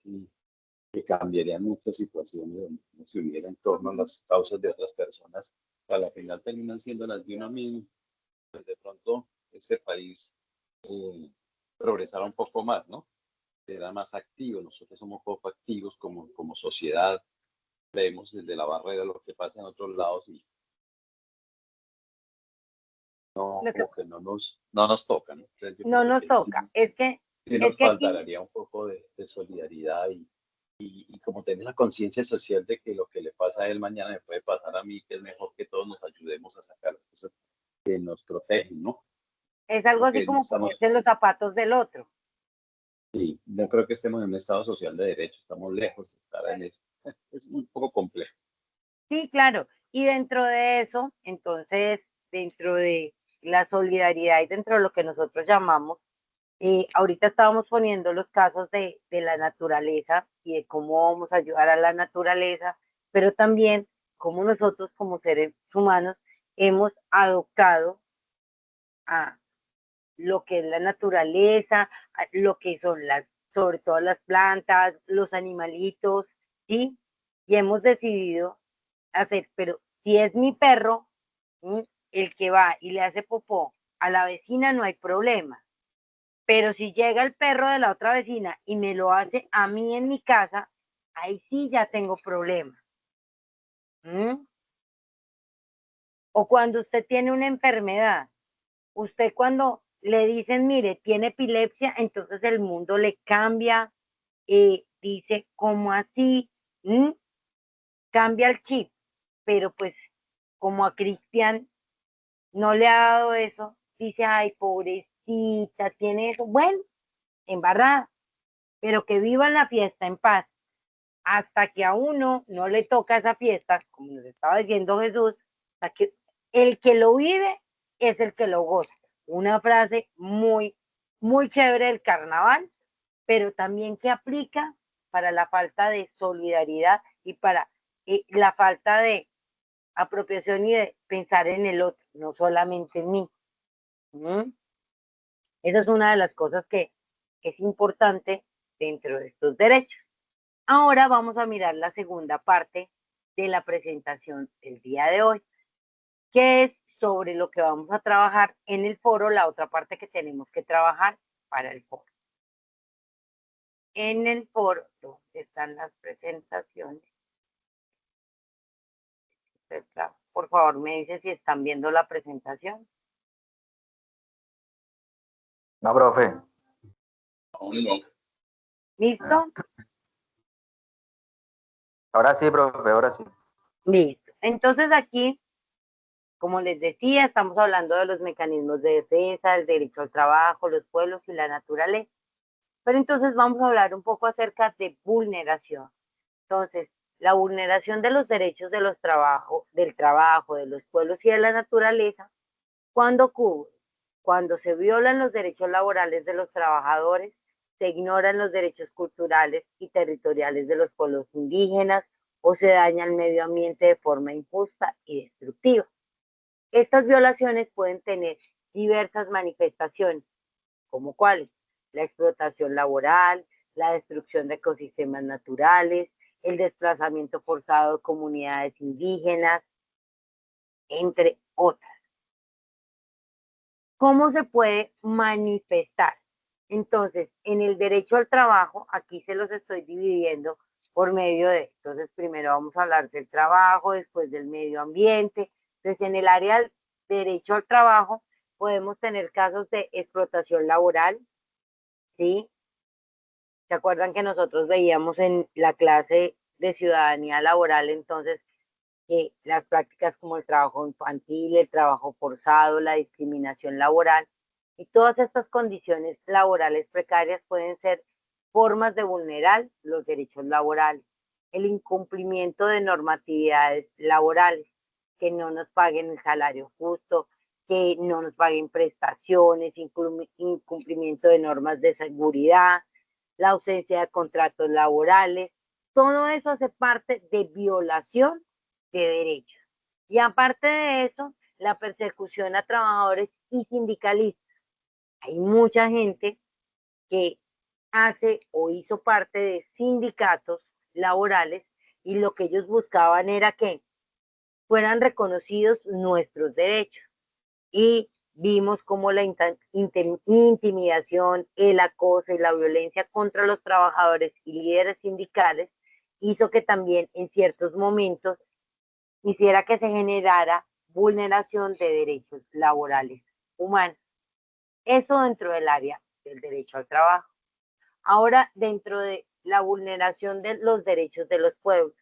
que cambiarían muchas situaciones donde no se hubiera en torno a las causas de otras personas, que a la final terminan siendo las de uno mismo. Pues de pronto este país eh, progresará un poco más, ¿no? Será más activo. Nosotros somos poco activos como sociedad, vemos desde la barrera lo que pasa en otros lados y no, Lo que como que no nos toca, ¿no? Entonces yo no creo nos que sí, toca, sí es nos que aquí, faltaría un poco de solidaridad y como tener la conciencia social de que lo que le pasa a él mañana me puede pasar a mí, que es mejor que todos nos ayudemos a sacar las cosas que nos protegen, ¿no? es algo Creo así que no como estamos, ponerse en los zapatos del otro. sí, no creo que estemos en un estado social de derecho, estamos lejos de estar en eso. Es un poco complejo. Sí, claro. Y dentro de eso, entonces, dentro de la solidaridad y dentro de lo que nosotros llamamos, ahorita estábamos poniendo los casos de la naturaleza y de cómo vamos a ayudar a la naturaleza, pero también cómo nosotros como seres humanos hemos adoptado a lo que es la naturaleza, a lo que son sobre todo las plantas, los animalitos, ¿sí? Y hemos decidido hacer, pero si es mi perro, ¿sí? El que va y le hace popó a la vecina no hay problema, pero si llega el perro de la otra vecina y me lo hace a mí en mi casa, ahí sí ya tengo problema. ¿Mm? O cuando usted tiene una enfermedad, usted cuando le dicen, mire, tiene epilepsia, entonces el mundo le cambia, dice, ¿cómo así? ¿Mm? Cambia el chip, pero pues como a Cristian no le ha dado eso, dice, ay, pobrecita, tiene eso, bueno, embarrada, pero que viva la fiesta en paz, hasta que a uno no le toca esa fiesta, como nos estaba diciendo Jesús, hasta que el que lo vive es el que lo goza. Una frase muy, muy chévere del carnaval, pero también que aplica para la falta de solidaridad y para la falta de apropiación y de pensar en el otro, no solamente en mí. ¿Mm? Esa es una de las cosas que es importante dentro de estos derechos. Ahora vamos a mirar la segunda parte de la presentación del día de hoy, que es sobre lo que vamos a trabajar en el foro, la otra parte que tenemos que trabajar para el foro. En el foro, ¿dónde están las presentaciones? Por favor, me dice si están viendo la presentación. No, profe. Aún no. ¿Listo? Ahora sí, profe, ahora sí. Listo. Entonces aquí, como les decía, estamos hablando de los mecanismos de defensa, el derecho al trabajo, los pueblos y la naturaleza. Pero entonces vamos a hablar un poco acerca de vulneración. Entonces, la vulneración de los derechos de del trabajo, de los pueblos y de la naturaleza, ¿cuándo ocurre? Cuando se violan los derechos laborales de los trabajadores, se ignoran los derechos culturales y territoriales de los pueblos indígenas o se daña el medio ambiente de forma injusta y destructiva. Estas violaciones pueden tener diversas manifestaciones, como cuáles: la explotación laboral, la destrucción de ecosistemas naturales, el desplazamiento forzado de comunidades indígenas, entre otras. ¿Cómo se puede manifestar? Entonces, en el derecho al trabajo, aquí se los estoy dividiendo por medio de, entonces primero vamos a hablar del trabajo, después del medio ambiente. Entonces, en el área del derecho al trabajo, podemos tener casos de explotación laboral, ¿sí? ¿Se acuerdan que nosotros veíamos en la clase de ciudadanía laboral entonces que las prácticas como el trabajo infantil, el trabajo forzado, la discriminación laboral y todas estas condiciones laborales precarias pueden ser formas de vulnerar los derechos laborales, el incumplimiento de normatividades laborales, que no nos paguen el salario justo, que no nos paguen prestaciones, incumplimiento de normas de seguridad, la ausencia de contratos laborales, todo eso hace parte de violación de derechos. Y aparte de eso, la persecución a trabajadores y sindicalistas. Hay mucha gente que hace o hizo parte de sindicatos laborales y lo que ellos buscaban era que fueran reconocidos nuestros derechos. Y vimos cómo la intimidación, el acoso y la violencia contra los trabajadores y líderes sindicales hizo que también en ciertos momentos hiciera que se generara vulneración de derechos laborales humanos. Eso dentro del área del derecho al trabajo. Ahora, dentro de la vulneración de los derechos de los pueblos,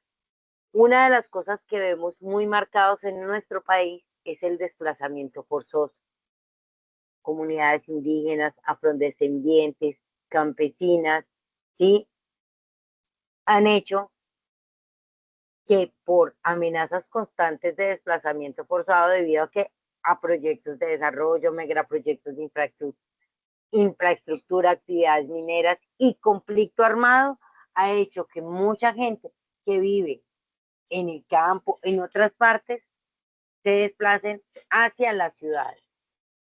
una de las cosas que vemos muy marcados en nuestro país es el desplazamiento forzoso. Comunidades indígenas, afrodescendientes, campesinas, ¿sí? Han hecho que por amenazas constantes de desplazamiento forzado debido a proyectos de desarrollo, megaproyectos de infraestructura, actividades mineras y conflicto armado, ha hecho que mucha gente que vive en el campo, en otras partes, se desplacen hacia las ciudades.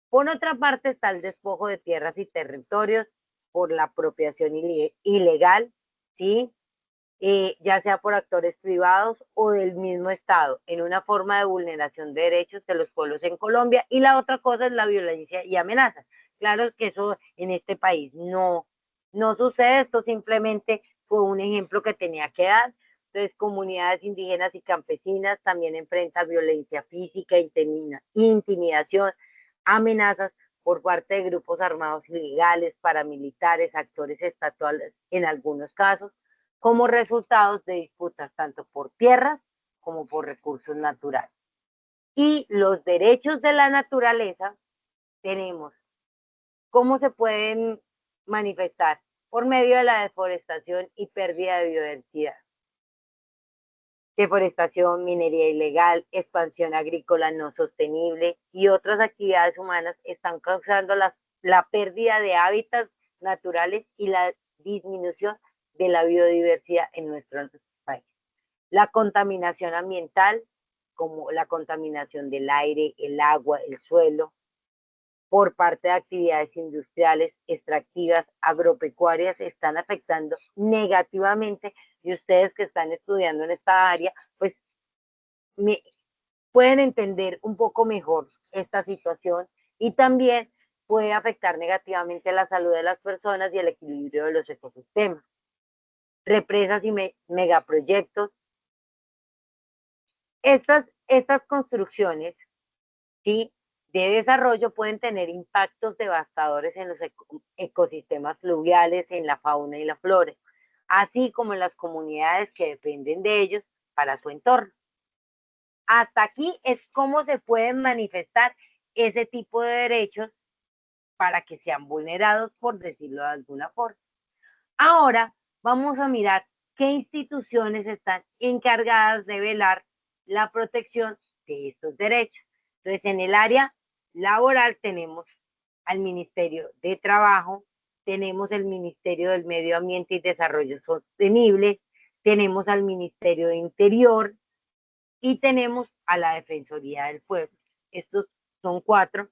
Por otra parte está el despojo de tierras y territorios por la apropiación ilegal, ¿sí? Ya sea por actores privados o del mismo Estado, en una forma de vulneración de derechos de los pueblos en Colombia. Y la otra cosa es la violencia y amenazas. Claro que eso en este país no sucede, esto simplemente fue un ejemplo que tenía que dar. Entonces, comunidades indígenas y campesinas también enfrentan violencia física, intimidación, amenazas por parte de grupos armados ilegales, paramilitares, actores estatales en algunos casos, como resultados de disputas tanto por tierras como por recursos naturales. Y los derechos de la naturaleza tenemos cómo se pueden manifestar por medio de la deforestación y pérdida de biodiversidad. Deforestación, minería ilegal, expansión agrícola no sostenible y otras actividades humanas están causando la pérdida de hábitats naturales y la disminución de la biodiversidad en nuestro país. La contaminación ambiental, como la contaminación del aire, el agua, el suelo, por parte de actividades industriales, extractivas, agropecuarias, están afectando negativamente, y ustedes que están estudiando en esta área, pues pueden entender un poco mejor esta situación y también puede afectar negativamente la salud de las personas y el equilibrio de los ecosistemas. Represas y megaproyectos. Estas construcciones, ¿sí?, de desarrollo pueden tener impactos devastadores en los ecosistemas fluviales, en la fauna y la flora, así como en las comunidades que dependen de ellos para su entorno. Hasta aquí es cómo se pueden manifestar ese tipo de derechos para que sean vulnerados, por decirlo de alguna forma. Ahora vamos a mirar qué instituciones están encargadas de velar la protección de estos derechos. Entonces, en el área laboral tenemos al Ministerio de Trabajo, tenemos el Ministerio del Medio Ambiente y Desarrollo Sostenible, tenemos al Ministerio de Interior y tenemos a la Defensoría del Pueblo. Estos son 4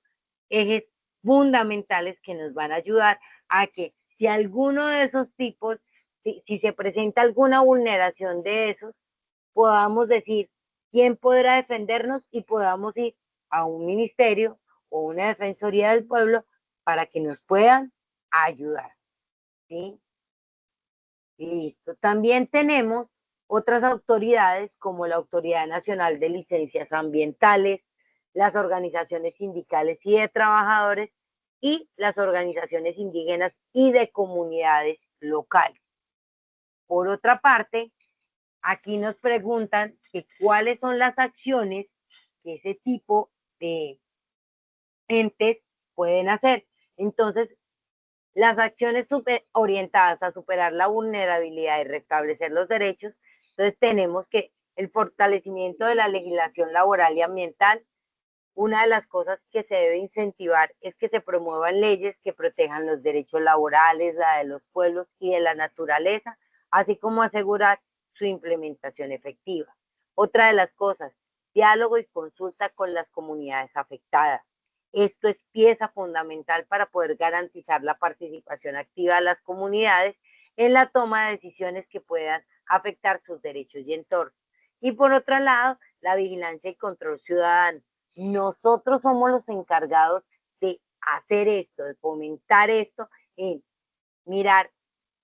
ejes fundamentales que nos van a ayudar a que si alguno de esos tipos, si se presenta alguna vulneración de esos, podamos decir quién podrá defendernos y podamos ir a un ministerio o una defensoría del pueblo para que nos puedan ayudar, ¿sí? Listo. También tenemos otras autoridades como la Autoridad Nacional de Licencias Ambientales, las organizaciones sindicales y de trabajadores y las organizaciones indígenas y de comunidades locales. Por otra parte, aquí nos preguntan que cuáles son las acciones que ese tipo de entes pueden hacer. Entonces, Las acciones orientadas a superar la vulnerabilidad y restablecer los derechos, entonces tenemos que el fortalecimiento de la legislación laboral y ambiental. Una de las cosas que se debe incentivar es que se promuevan leyes que protejan los derechos laborales, la de los pueblos y de la naturaleza, así como asegurar su implementación efectiva. Otra de las cosas, diálogo y consulta con las comunidades afectadas. Esto es pieza fundamental para poder garantizar la participación activa de las comunidades en la toma de decisiones que puedan afectar sus derechos y entorno. Y por otro lado, la vigilancia y control ciudadano. Nosotros somos los encargados de hacer esto, de fomentar esto, en mirar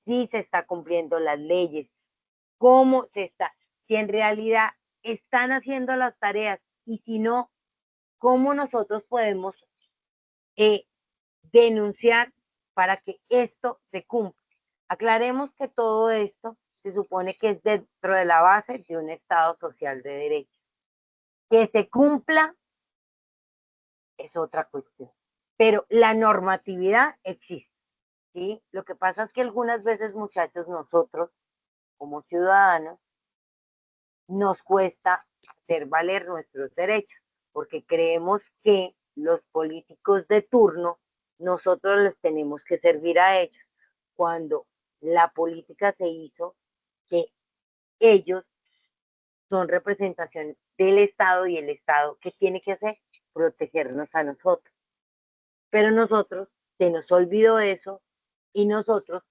si se está cumpliendo las leyes, cómo se está, si en realidad están haciendo las tareas y si no, cómo nosotros podemos denunciar para que esto se cumpla. Aclaremos que todo esto se supone que es dentro de la base de un Estado social de derecho. Que se cumpla es otra cuestión, pero la normatividad existe, ¿sí? Lo que pasa es que algunas veces, muchachos, nosotros, como ciudadanos, nos cuesta hacer valer nuestros derechos, porque creemos que los políticos de turno, nosotros les tenemos que servir a ellos, cuando la política se hizo que ellos son representación del Estado y el Estado, ¿qué tiene que hacer? Protegernos a nosotros. Pero nosotros, se nos olvidó eso y nosotros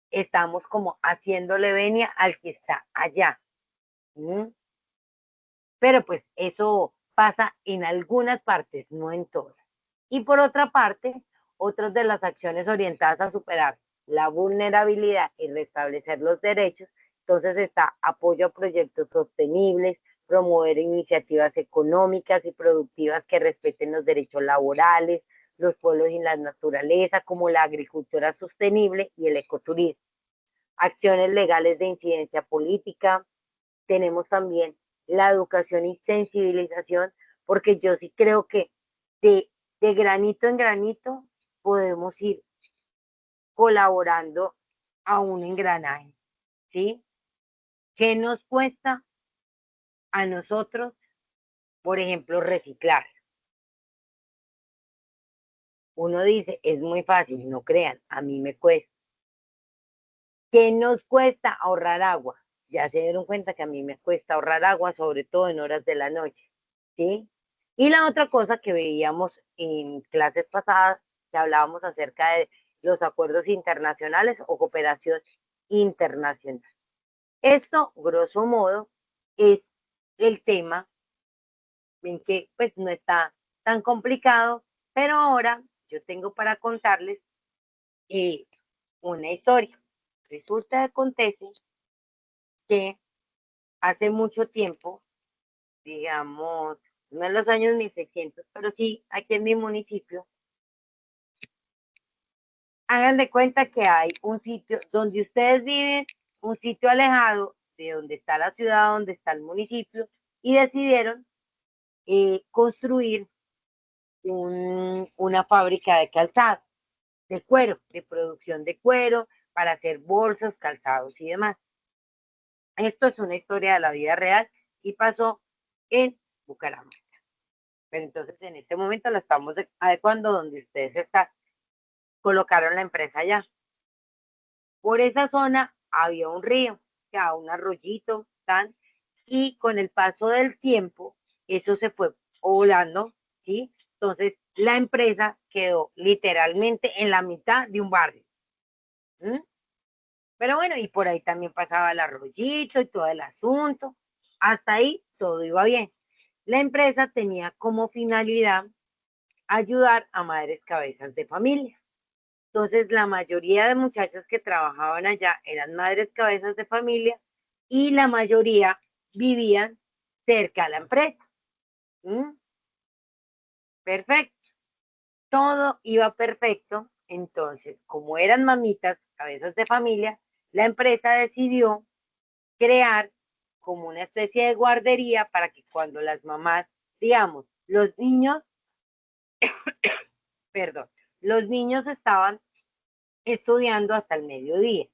estamos como haciéndole venia al que está allá. ¿Mm? Pero pues eso pasa en algunas partes, no en todas. Y por otra parte, otras de las acciones orientadas a superar la vulnerabilidad y restablecer los derechos, entonces está apoyo a proyectos sostenibles, promover iniciativas económicas y productivas que respeten los derechos laborales, los pueblos y la naturaleza, como la agricultura sostenible y el ecoturismo. Acciones legales de incidencia política. Tenemos también la educación y sensibilización, porque yo sí creo que de granito en granito podemos ir colaborando a un engranaje, ¿sí? ¿Qué nos cuesta a nosotros, por ejemplo, reciclar? Uno dice, es muy fácil, no crean, a mí me cuesta. ¿Qué nos cuesta ahorrar agua? Ya se dieron cuenta que a mí me cuesta ahorrar agua, sobre todo en horas de la noche, ¿sí? Y la otra cosa que veíamos en clases pasadas, que hablábamos acerca de los acuerdos internacionales o cooperación internacional. Esto, grosso modo, es el tema en que pues no está tan complicado, pero ahora yo tengo para contarles una historia. Resulta que acontece que hace mucho tiempo, digamos, no en los años 1600, pero sí aquí en mi municipio, hagan de cuenta que hay un sitio donde ustedes viven, un sitio alejado de donde está la ciudad, donde está el municipio, y decidieron construir una fábrica de calzado, de cuero, de producción de cuero, para hacer bolsos, calzados y demás. Esto es una historia de la vida real y pasó en Bucaramanga. Pero entonces en este momento la estamos adecuando donde ustedes están. Colocaron la empresa allá. Por esa zona había un río, ya un arroyito, tan, y con el paso del tiempo, eso se fue volando, ¿sí? Entonces, la empresa quedó literalmente en la mitad de un barrio. ¿Mm? Pero bueno, y por ahí también pasaba el arroyito y todo el asunto. Hasta ahí todo iba bien. La empresa tenía como finalidad ayudar a madres cabezas de familia. Entonces, la mayoría de muchachas que trabajaban allá eran madres cabezas de familia y la mayoría vivían cerca a la empresa. ¿Mm? Perfecto. Todo iba perfecto. Entonces, como eran mamitas, cabezas de familia, la empresa decidió crear como una especie de guardería para que cuando las mamás, digamos, los niños, perdón, los niños estaban estudiando hasta el mediodía,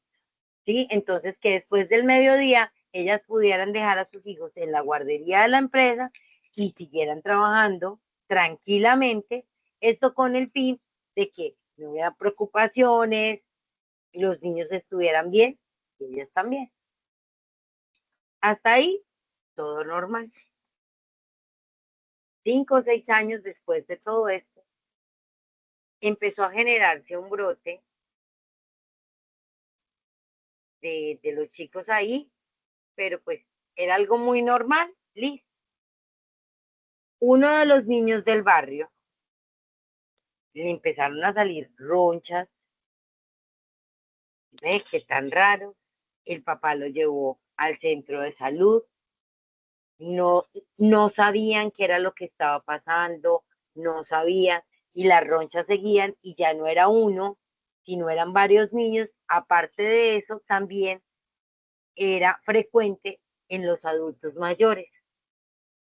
¿sí? Entonces, que después del mediodía ellas pudieran dejar a sus hijos en la guardería de la empresa y siguieran trabajando tranquilamente, esto con el fin de que no hubiera preocupaciones, los niños estuvieran bien y ellas también. Hasta ahí, todo normal. 5 o 6 años después de todo esto, empezó a generarse un brote de los chicos ahí, pero pues era algo muy normal, listo. Uno de los niños del barrio le empezaron a salir ronchas, ¿ves? Que tan raro. El papá lo llevó al centro de salud, no, no sabían qué era lo que estaba pasando, no sabían, y las ronchas seguían, y ya no era uno, sino eran varios niños. Aparte de eso, también era frecuente en los adultos mayores,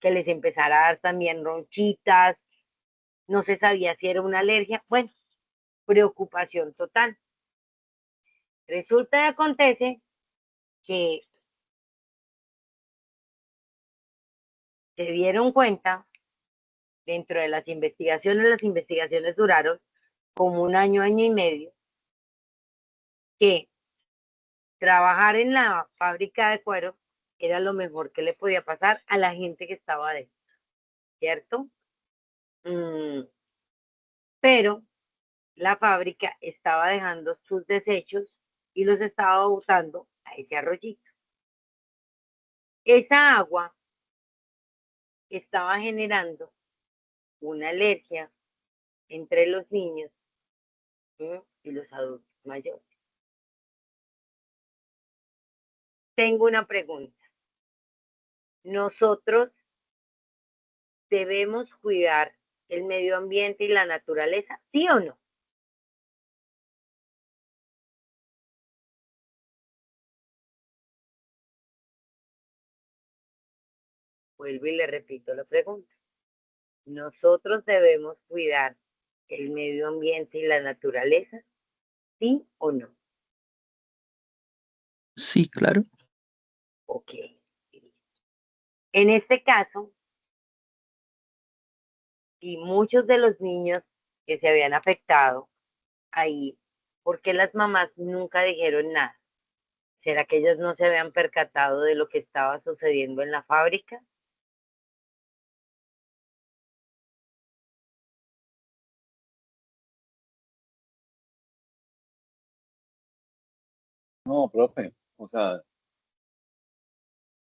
que les empezara a dar también ronchitas, no se sabía si era una alergia, bueno, preocupación total. Resulta y acontece que se dieron cuenta dentro de las investigaciones duraron como un año, año y medio, que trabajar en la fábrica de cuero era lo mejor que le podía pasar a la gente que estaba adentro, ¿cierto? Pero la fábrica estaba dejando sus desechos y los estaba botando a ese arroyito. Esa agua estaba generando una alergia entre los niños, ¿sí? Y los adultos mayores. Tengo una pregunta. ¿Nosotros debemos cuidar el medio ambiente y la naturaleza? ¿Sí o no? Vuelvo y le repito la pregunta. ¿Nosotros debemos cuidar el medio ambiente y la naturaleza? ¿Sí o no? Sí, claro. Ok. En este caso, y muchos de los niños que se habían afectado ahí, ¿por qué las mamás nunca dijeron nada? ¿Será que ellas no se habían percatado de lo que estaba sucediendo en la fábrica? No, profe, o sea,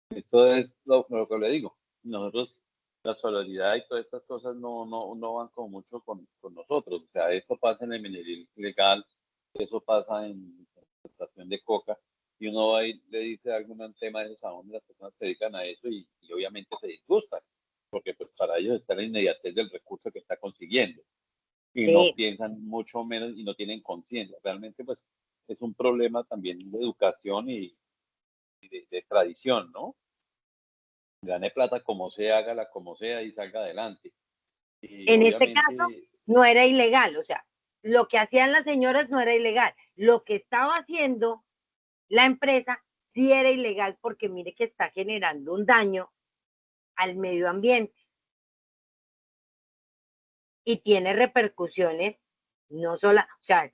esto es lo que le digo. Nosotros, la solidaridad y todas estas cosas no van como mucho con nosotros. O sea, esto pasa en el minería ilegal, eso pasa en la exportación de coca, y uno va y le dice algún tema de esos a donde las personas se dedican a eso y obviamente se disgustan, porque pues para ellos está la inmediatez del recurso que está consiguiendo y no Sí, piensan mucho menos y no tienen conciencia. Realmente pues es un problema también de educación y de tradición, ¿no? Gane plata como sea, hágala como sea y salga adelante. Y en este caso obviamente, no era ilegal, o sea, lo que hacían las señoras no era ilegal, lo que estaba haciendo la empresa sí era ilegal porque mire que está generando un daño al medio ambiente y tiene repercusiones no solo, o sea,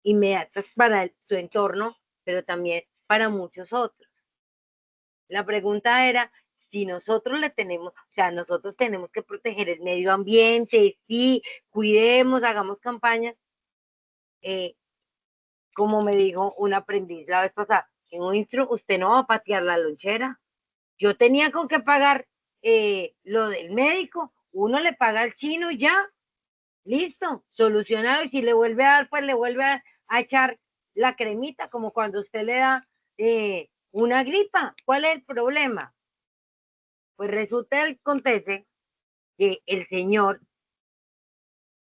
inmediatas para su entorno, pero también para muchos otros. La pregunta era si nosotros le tenemos, o sea, nosotros tenemos que proteger el medio ambiente, sí, cuidemos, hagamos campañas, eh, como me dijo un aprendiz la vez pasada, en un instru usted no va a patear la lonchera. Yo tenía con qué pagar lo del médico, uno le paga al chino y ya, listo, solucionado. Y si le vuelve a dar, pues le vuelve a echar la cremita, como cuando usted le da una gripa. ¿Cuál es el problema? Pues resulta el acontece que el señor,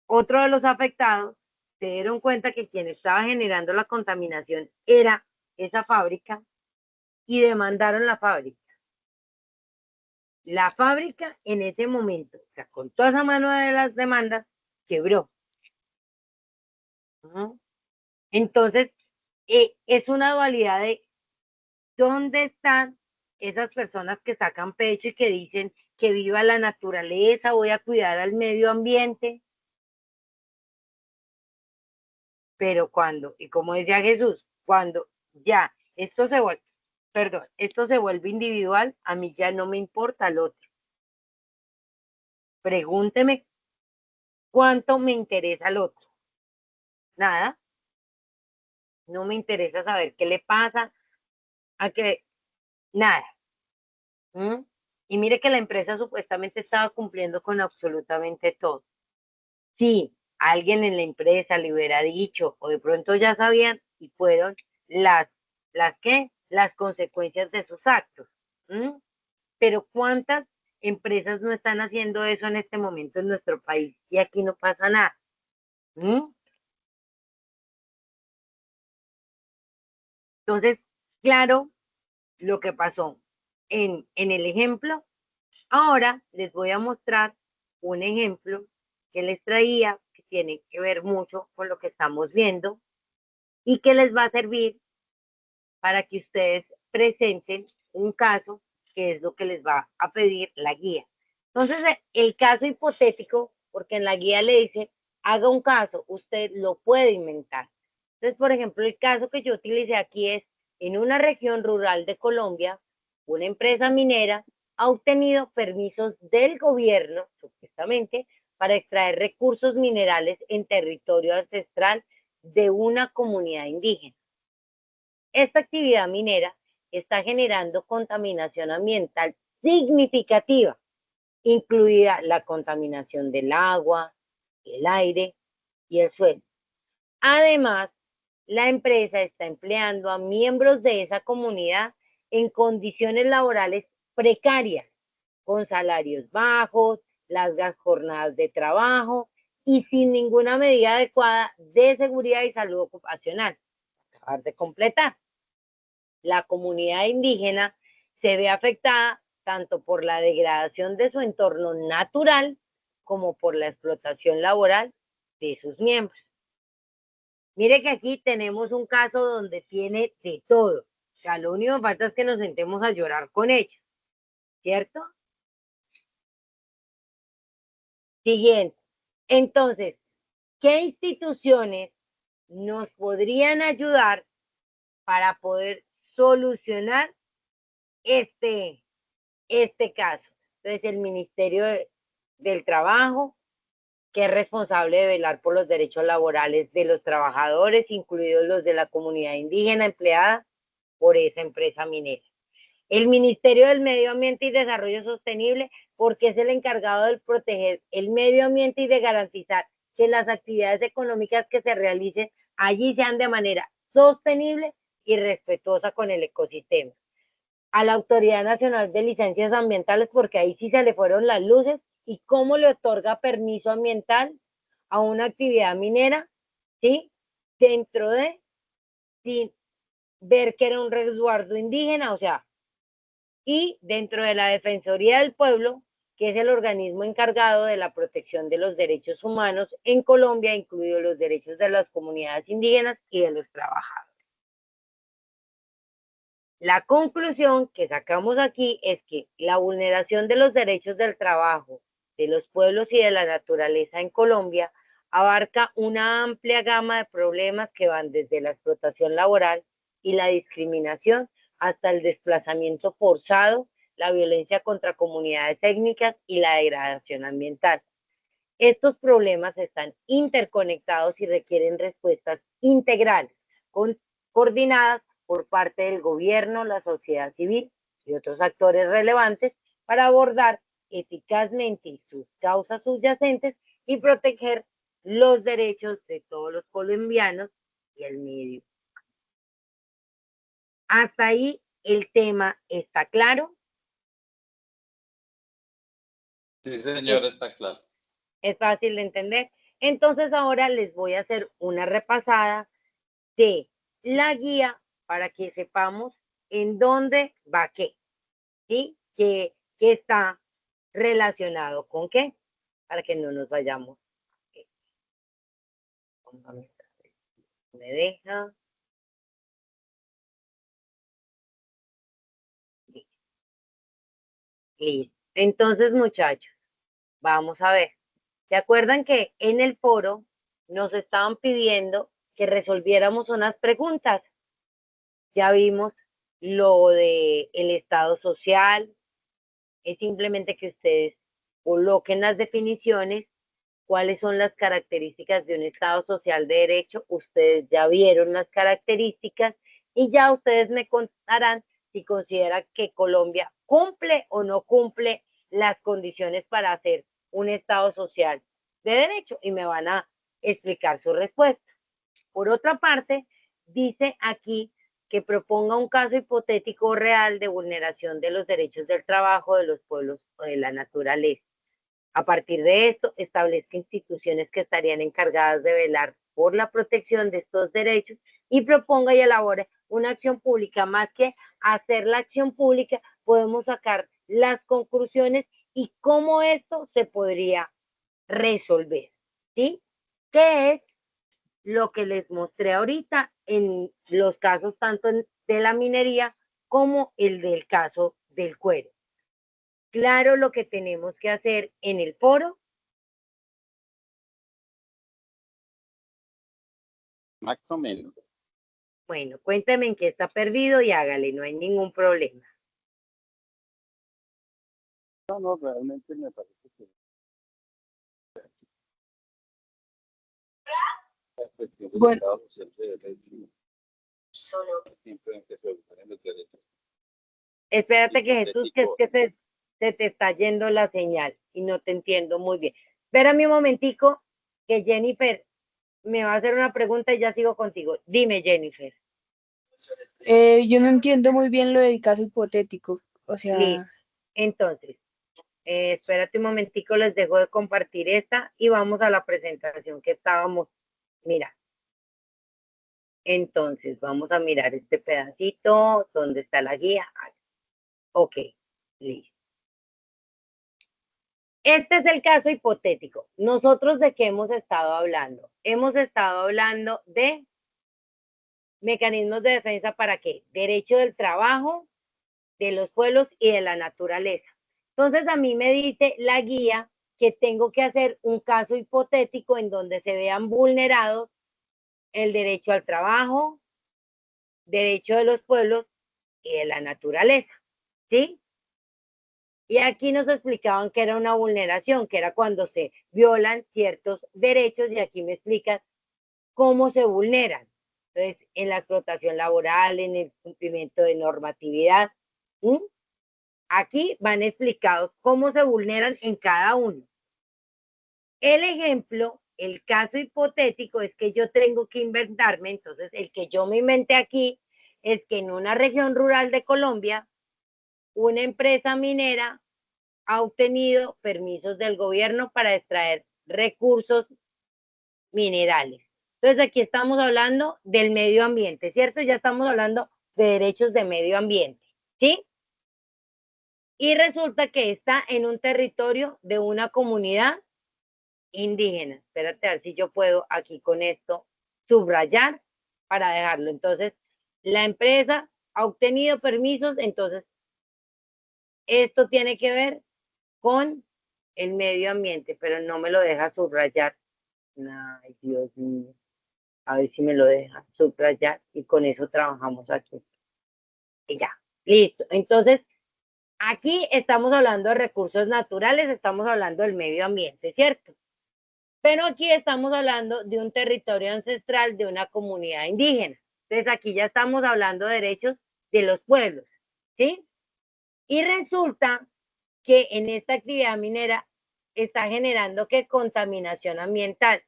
otro de los afectados, se dieron cuenta que quien estaba generando la contaminación era esa fábrica y demandaron la fábrica. La fábrica en ese momento, o sea, con toda esa mano de las demandas, quebró. ¿No? Entonces, es una dualidad de dónde están esas personas que sacan pecho y que dicen que viva la naturaleza, voy a cuidar al medio ambiente, pero cuando, y como decía Jesús, cuando ya esto se vuelve, perdón, esto se vuelve individual, a mí ya no me importa el otro. Pregúnteme cuánto me interesa el otro. Nada, no me interesa saber qué le pasa, a que nada. ¿Mm? Y mire que la empresa supuestamente estaba cumpliendo con absolutamente todo. Sí, alguien en la empresa le hubiera dicho, o de pronto ya sabían, y fueron las ¿qué? Las consecuencias de sus actos. ¿Mm? Pero ¿cuántas empresas no están haciendo eso en este momento en nuestro país? Y aquí no pasa nada. ¿Mm? Entonces, claro, lo que pasó en el ejemplo. Ahora les voy a mostrar un ejemplo que les traía, que tiene que ver mucho con lo que estamos viendo y que les va a servir para que ustedes presenten un caso, que es lo que les va a pedir la guía. Entonces, el caso hipotético, porque en la guía le dice, haga un caso, usted lo puede inventar. Entonces, por ejemplo, el caso que yo utilicé aquí es, en una región rural de Colombia, una empresa minera ha obtenido permisos del gobierno, supuestamente, para extraer recursos minerales en territorio ancestral de una comunidad indígena. Esta actividad minera está generando contaminación ambiental significativa, incluida la contaminación del agua, el aire y el suelo. Además, la empresa está empleando a miembros de esa comunidad en condiciones laborales precarias, con salarios bajos, largas jornadas de trabajo y sin ninguna medida adecuada de seguridad y salud ocupacional. Acabar de completar. La comunidad indígena se ve afectada tanto por la degradación de su entorno natural como por la explotación laboral de sus miembros. Mire que aquí tenemos un caso donde tiene de todo. O sea, lo único que falta es que nos sentemos a llorar con ellos, ¿cierto? Siguiente. Entonces, ¿qué instituciones nos podrían ayudar para poder solucionar este caso? Entonces, el Ministerio del Trabajo, que es responsable de velar por los derechos laborales de los trabajadores, incluidos los de la comunidad indígena empleada por esa empresa minera. El Ministerio del Medio Ambiente y Desarrollo Sostenible, porque es el encargado de proteger el medio ambiente y de garantizar que las actividades económicas que se realicen allí sean de manera sostenible y respetuosa con el ecosistema. A la Autoridad Nacional de Licencias Ambientales, porque ahí sí se le fueron las luces, y cómo le otorga permiso ambiental a una actividad minera, ¿sí? Dentro de, sin ver que era un resguardo indígena, o sea, y dentro de la Defensoría del Pueblo, que es el organismo encargado de la protección de los derechos humanos en Colombia, incluidos los derechos de las comunidades indígenas y de los trabajadores. La conclusión que sacamos aquí es que la vulneración de los derechos del trabajo, de los pueblos y de la naturaleza en Colombia abarca una amplia gama de problemas que van desde la explotación laboral y la discriminación hasta el desplazamiento forzado, la violencia contra comunidades étnicas y la degradación ambiental. Estos problemas están interconectados y requieren respuestas integrales, coordinadas por parte del gobierno, la sociedad civil y otros actores relevantes para abordar eficazmente sus causas subyacentes y proteger los derechos de todos los colombianos y el medio. Hasta ahí el tema está claro. Sí, señor, está claro. Es fácil de entender. Entonces ahora les voy a hacer una repasada de la guía para que sepamos en dónde va qué, ¿sí? Que está relacionado con qué, para que no nos vayamos. Me deja. Listo. Entonces, muchachos, vamos a ver. ¿Se acuerdan que en el foro nos estaban pidiendo que resolviéramos unas preguntas? Ya vimos lo de el estado social. Es simplemente que ustedes coloquen las definiciones, cuáles son las características de un estado social de derecho. Ustedes ya vieron las características y ya ustedes me contarán si consideran que Colombia cumple o no cumple las condiciones para hacer un estado social de derecho y me van a explicar su respuesta. Por otra parte, dice aquí que proponga un caso hipotético real de vulneración de los derechos del trabajo de los pueblos o de la naturaleza. A partir de esto, establezca instituciones que estarían encargadas de velar por la protección de estos derechos y proponga y elabore una acción pública. Más que hacer la acción pública, podemos sacar las conclusiones y cómo esto se podría resolver, ¿sí? ¿Qué es lo que les mostré ahorita en los casos tanto de la minería como el del caso del cuero? Claro, lo que tenemos que hacer en el foro. Más o menos. Bueno, cuéntame en qué está perdido y hágale, no hay ningún problema. No, realmente me parece que la cuestión del Bueno, Estado social de derecho simplemente se buscan los derechos Espérate que Jesús, que es hipotéticos. que se te está yendo la señal y no te entiendo muy bien. Espérame un momentico que Jennifer me va a hacer una pregunta y ya sigo contigo. Dime, Jennifer. yo no entiendo muy bien lo del caso hipotético. O Listo. sea, Entonces, espérate un momentico, les dejo de compartir esta y vamos a la presentación que estábamos. Mira, entonces vamos a mirar este pedacito, ¿dónde está la guía? Ok, listo. Este es el caso hipotético. ¿Nosotros de qué hemos estado hablando? Hemos estado hablando de mecanismos de defensa para qué? Derecho del trabajo, de los pueblos y de la naturaleza. Entonces a mí me dice la guía que tengo que hacer un caso hipotético en donde se vean vulnerados el derecho al trabajo, derecho de los pueblos y de la naturaleza, ¿sí? Y aquí nos explicaban que era una vulneración, que era cuando se violan ciertos derechos y aquí me explican cómo se vulneran. Entonces, en la explotación laboral, en el cumplimiento de normatividad. ¿Sí? Aquí van explicados cómo se vulneran en cada uno. El ejemplo, el caso hipotético es que yo tengo que inventarme, entonces el que yo me inventé aquí es que en una región rural de Colombia, una empresa minera ha obtenido permisos del gobierno para extraer recursos minerales. Entonces aquí estamos hablando del medio ambiente, ¿cierto? Ya estamos hablando de derechos de medio ambiente, ¿sí? Y resulta que está en un territorio de una comunidad indígena. Espérate a ver si yo puedo aquí con esto subrayar para dejarlo. Entonces, la empresa ha obtenido permisos, entonces esto tiene que ver con el medio ambiente, pero no me lo deja subrayar. Ay, Dios mío. A ver si me lo deja subrayar y con eso trabajamos aquí. Y ya, listo. Entonces, aquí estamos hablando de recursos naturales, estamos hablando del medio ambiente, ¿cierto? Pero aquí estamos hablando de un territorio ancestral de una comunidad indígena. Entonces, aquí ya estamos hablando de derechos de los pueblos, ¿sí? Y resulta que en esta actividad minera está generando que contaminación ambiental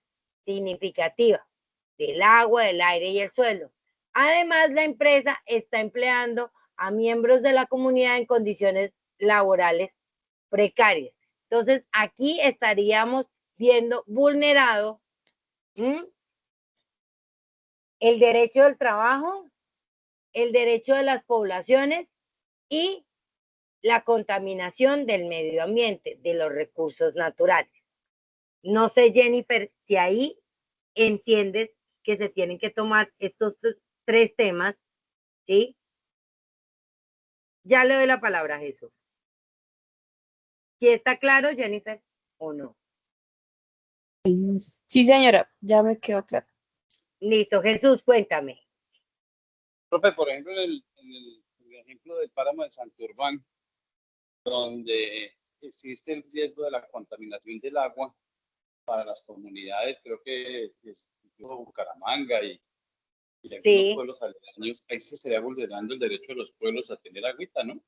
significativa del agua, del aire y el suelo. Además, la empresa está empleando a miembros de la comunidad en condiciones laborales precarias. Entonces, aquí estaríamos viendo vulnerado el derecho del trabajo, el derecho de las poblaciones y la contaminación del medio ambiente, de los recursos naturales. No sé, Jennifer, si ahí entiendes que se tienen que tomar estos tres temas, ¿sí? Ya le doy la palabra a Jesús. ¿Sí está claro, Jennifer, o no? Sí, señora, ya me quedó claro. Listo, Jesús, cuéntame. Profe, por ejemplo, en el ejemplo del páramo de Santurbán, donde existe el riesgo de la contaminación del agua para las comunidades, creo que es incluso Bucaramanga y algunos Sí, pueblos aledaños, ahí se estaría vulnerando el derecho de los pueblos a tener agüita, ¿no?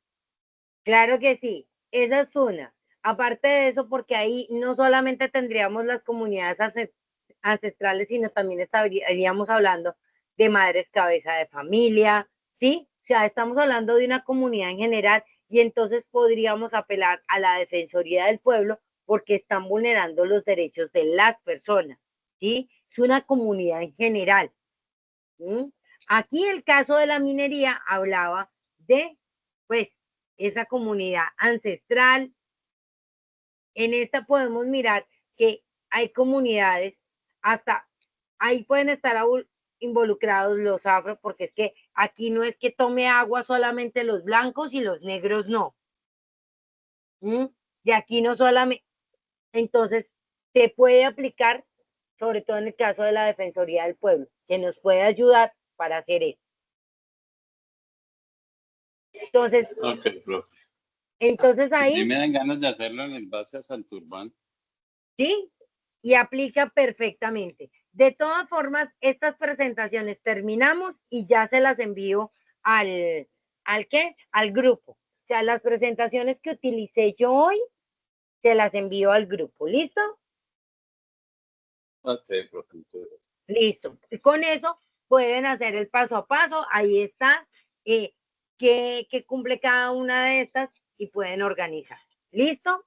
claro que sí. Esa es una. Aparte de eso, porque ahí no solamente tendríamos las comunidades ancestrales, sino también estaríamos hablando de madres cabeza de familia, ¿sí? O sea, estamos hablando de una comunidad en general y entonces podríamos apelar a la Defensoría del Pueblo porque están vulnerando los derechos de las personas, ¿sí? Es una comunidad en general. ¿Sí? Aquí el caso de la minería hablaba de, pues, esa comunidad ancestral. En esta podemos mirar que hay comunidades, hasta ahí pueden estar involucrados los afro, porque es que aquí no es que tome agua solamente los blancos y los negros no. ¿Mm? Y aquí no solamente, entonces se puede aplicar, sobre todo en el caso de la Defensoría del Pueblo, que nos puede ayudar para hacer eso. Entonces, Ok, profe. entonces A mí ahí, me dan ganas de hacerlo en base a Santurbán. ¿sí? Y aplica perfectamente. De todas formas, estas presentaciones terminamos y ya se las envío ¿al qué? Al grupo. O sea, las presentaciones que utilicé yo hoy, se las envío al grupo. ¿Listo? Ok, profe, muchas gracias. Listo. Y con eso pueden hacer el paso a paso. Ahí está que cumple cada una de estas y pueden organizar. ¿Listo?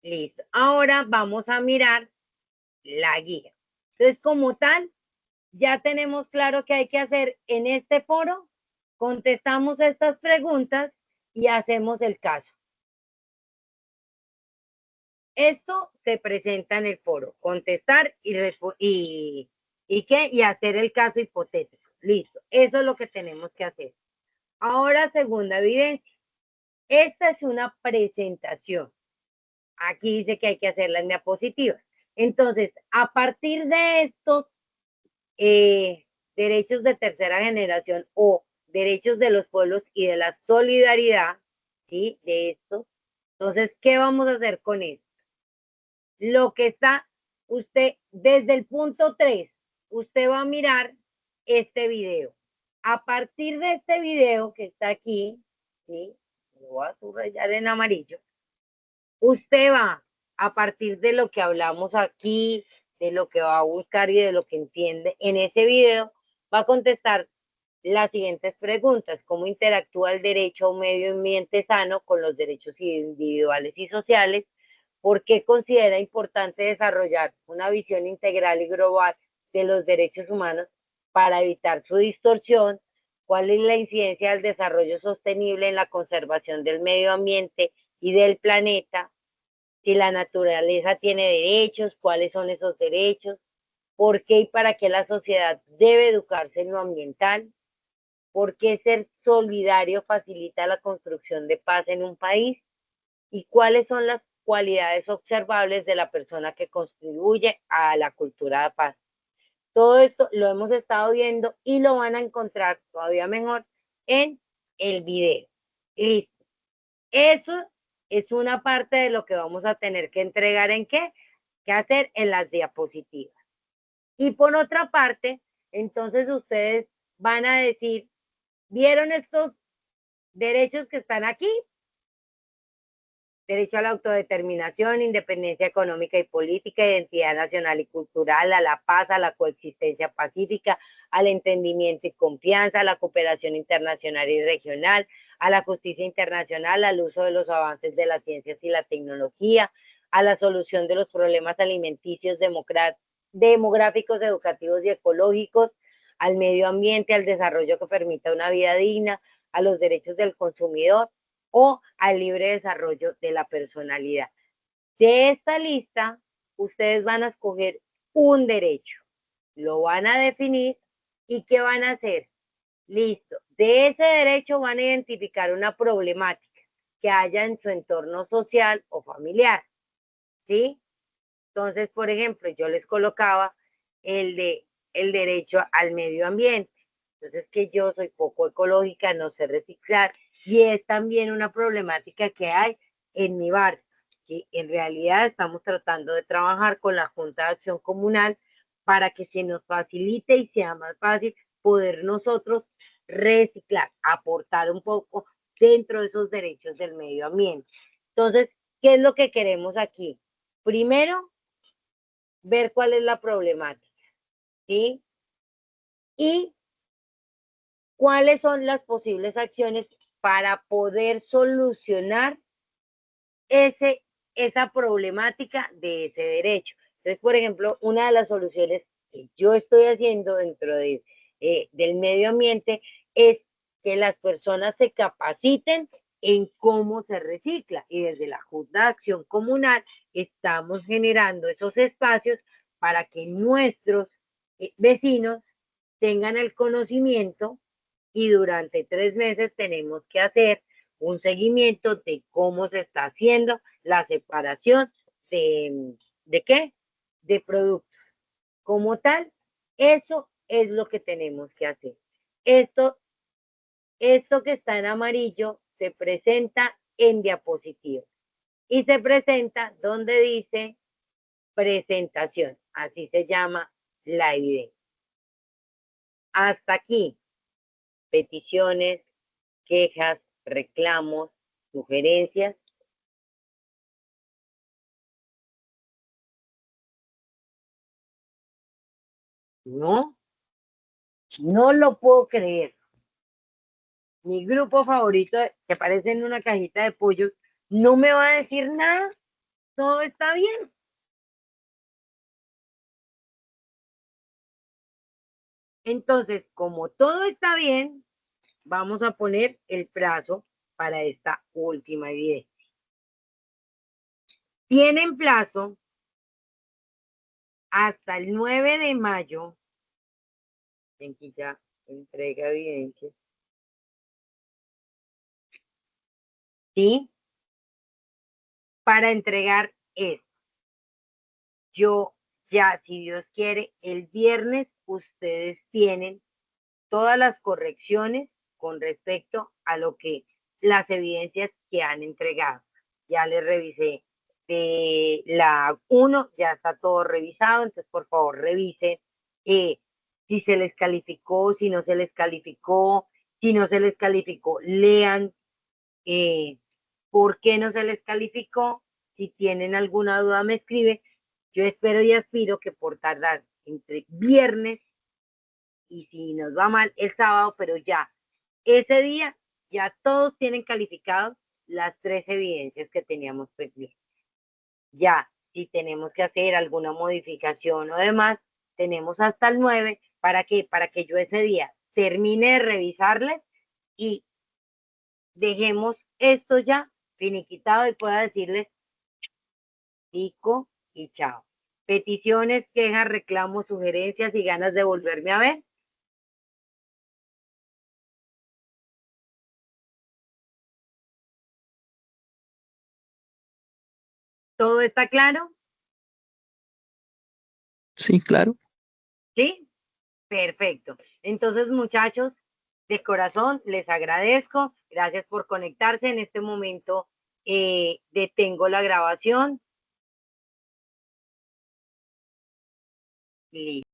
Listo. Ahora vamos a mirar la guía. Entonces, como tal, ya tenemos claro qué hay que hacer en este foro, contestamos estas preguntas y hacemos el caso. Esto se presenta en el foro, contestar y hacer el caso hipotético. Listo, eso es lo que tenemos que hacer. Ahora, segunda evidencia. Esta es una presentación. Aquí dice que hay que hacerla en diapositivas. Entonces, a partir de estos derechos de tercera generación o derechos de los pueblos y de la solidaridad, ¿sí? De esto. Entonces, ¿qué vamos a hacer con esto? Lo que está, usted, desde el punto 3, usted va a mirar este video. A partir de este video que está aquí, ¿sí? Lo voy a subrayar en amarillo. Usted va, a partir de lo que hablamos aquí, de lo que va a buscar y de lo que entiende en ese video, va a contestar las siguientes preguntas. ¿Cómo interactúa el derecho a un medio ambiente sano con los derechos individuales y sociales? ¿Por qué considera importante desarrollar una visión integral y global de los derechos humanos para evitar su distorsión? ¿Cuál es la incidencia del desarrollo sostenible en la conservación del medio ambiente y del planeta? Si la naturaleza tiene derechos, cuáles son esos derechos, por qué y para qué la sociedad debe educarse en lo ambiental, por qué ser solidario facilita la construcción de paz en un país y cuáles son las cualidades observables de la persona que contribuye a la cultura de paz. Todo esto lo hemos estado viendo y lo van a encontrar todavía mejor en el video. Listo. Eso es una parte de lo que vamos a tener que entregar en qué, que hacer en las diapositivas. Y por otra parte, entonces ustedes van a decir, ¿vieron estos derechos que están aquí? Derecho a la autodeterminación, independencia económica y política, identidad nacional y cultural, a la paz, a la coexistencia pacífica, al entendimiento y confianza, a la cooperación internacional y regional, a la justicia internacional, al uso de los avances de las ciencias y la tecnología, a la solución de los problemas alimenticios, demográficos, educativos y ecológicos, al medio ambiente, al desarrollo que permita una vida digna, a los derechos del consumidor, o al libre desarrollo de la personalidad. De esta lista, ustedes van a escoger un derecho, lo van a definir y ¿qué van a hacer? Listo. De ese derecho van a identificar una problemática que haya en su entorno social o familiar, ¿sí? Entonces, por ejemplo, yo les colocaba el derecho al medio ambiente. Entonces, que yo soy poco ecológica, no sé reciclar, y es también una problemática que hay en mi barrio, que en realidad estamos tratando de trabajar con la Junta de Acción Comunal para que se nos facilite y sea más fácil poder nosotros reciclar, aportar un poco dentro de esos derechos del medio ambiente. Entonces, ¿qué es lo que queremos aquí? Primero, ver cuál es la problemática, ¿sí? Y cuáles son las posibles acciones para poder solucionar esa problemática de ese derecho. Entonces, por ejemplo, una de las soluciones que yo estoy haciendo dentro del medio ambiente es que las personas se capaciten en cómo se recicla. Y desde la Junta de Acción Comunal estamos generando esos espacios para que nuestros vecinos tengan el conocimiento y durante 3 meses tenemos que hacer un seguimiento de cómo se está haciendo la separación ¿de qué? De productos. Como tal, eso es lo que tenemos que hacer. Esto que está en amarillo se presenta en diapositiva y se presenta donde dice presentación, así se llama la evidencia. Hasta aquí, peticiones, quejas, reclamos, sugerencias. No, no lo puedo creer. Mi grupo favorito, que aparece en una cajita de pollos, no me va a decir nada. Todo está bien. Entonces, como todo está bien, vamos a poner el plazo para esta última evidencia. Tienen plazo hasta el 9 de mayo. Aquí ya entrega evidencia. ¿Sí? Para entregar esto. Yo ya, si Dios quiere, el viernes ustedes tienen todas las correcciones con respecto a lo que las evidencias que han entregado. Ya les revisé de la 1, ya está todo revisado, entonces por favor revisen si se les calificó, si no se les calificó, si no se les calificó, lean por qué no se les calificó, si tienen alguna duda me escribe. Yo espero y aspiro que por tardar entre viernes y si nos va mal el sábado, pero ya ese día ya todos tienen calificados las 3 evidencias que teníamos pendientes. Ya, si tenemos que hacer alguna modificación o demás, tenemos hasta el 9 para que yo ese día termine de revisarles y dejemos esto ya finiquitado y pueda decirles pico y chao. Peticiones, quejas, reclamos, sugerencias y ganas de volverme a ver. ¿Todo está claro? Sí, claro. ¿Sí? Perfecto. Entonces, muchachos, de corazón, les agradezco. Gracias por conectarse. En este momento detengo la grabación. Listo.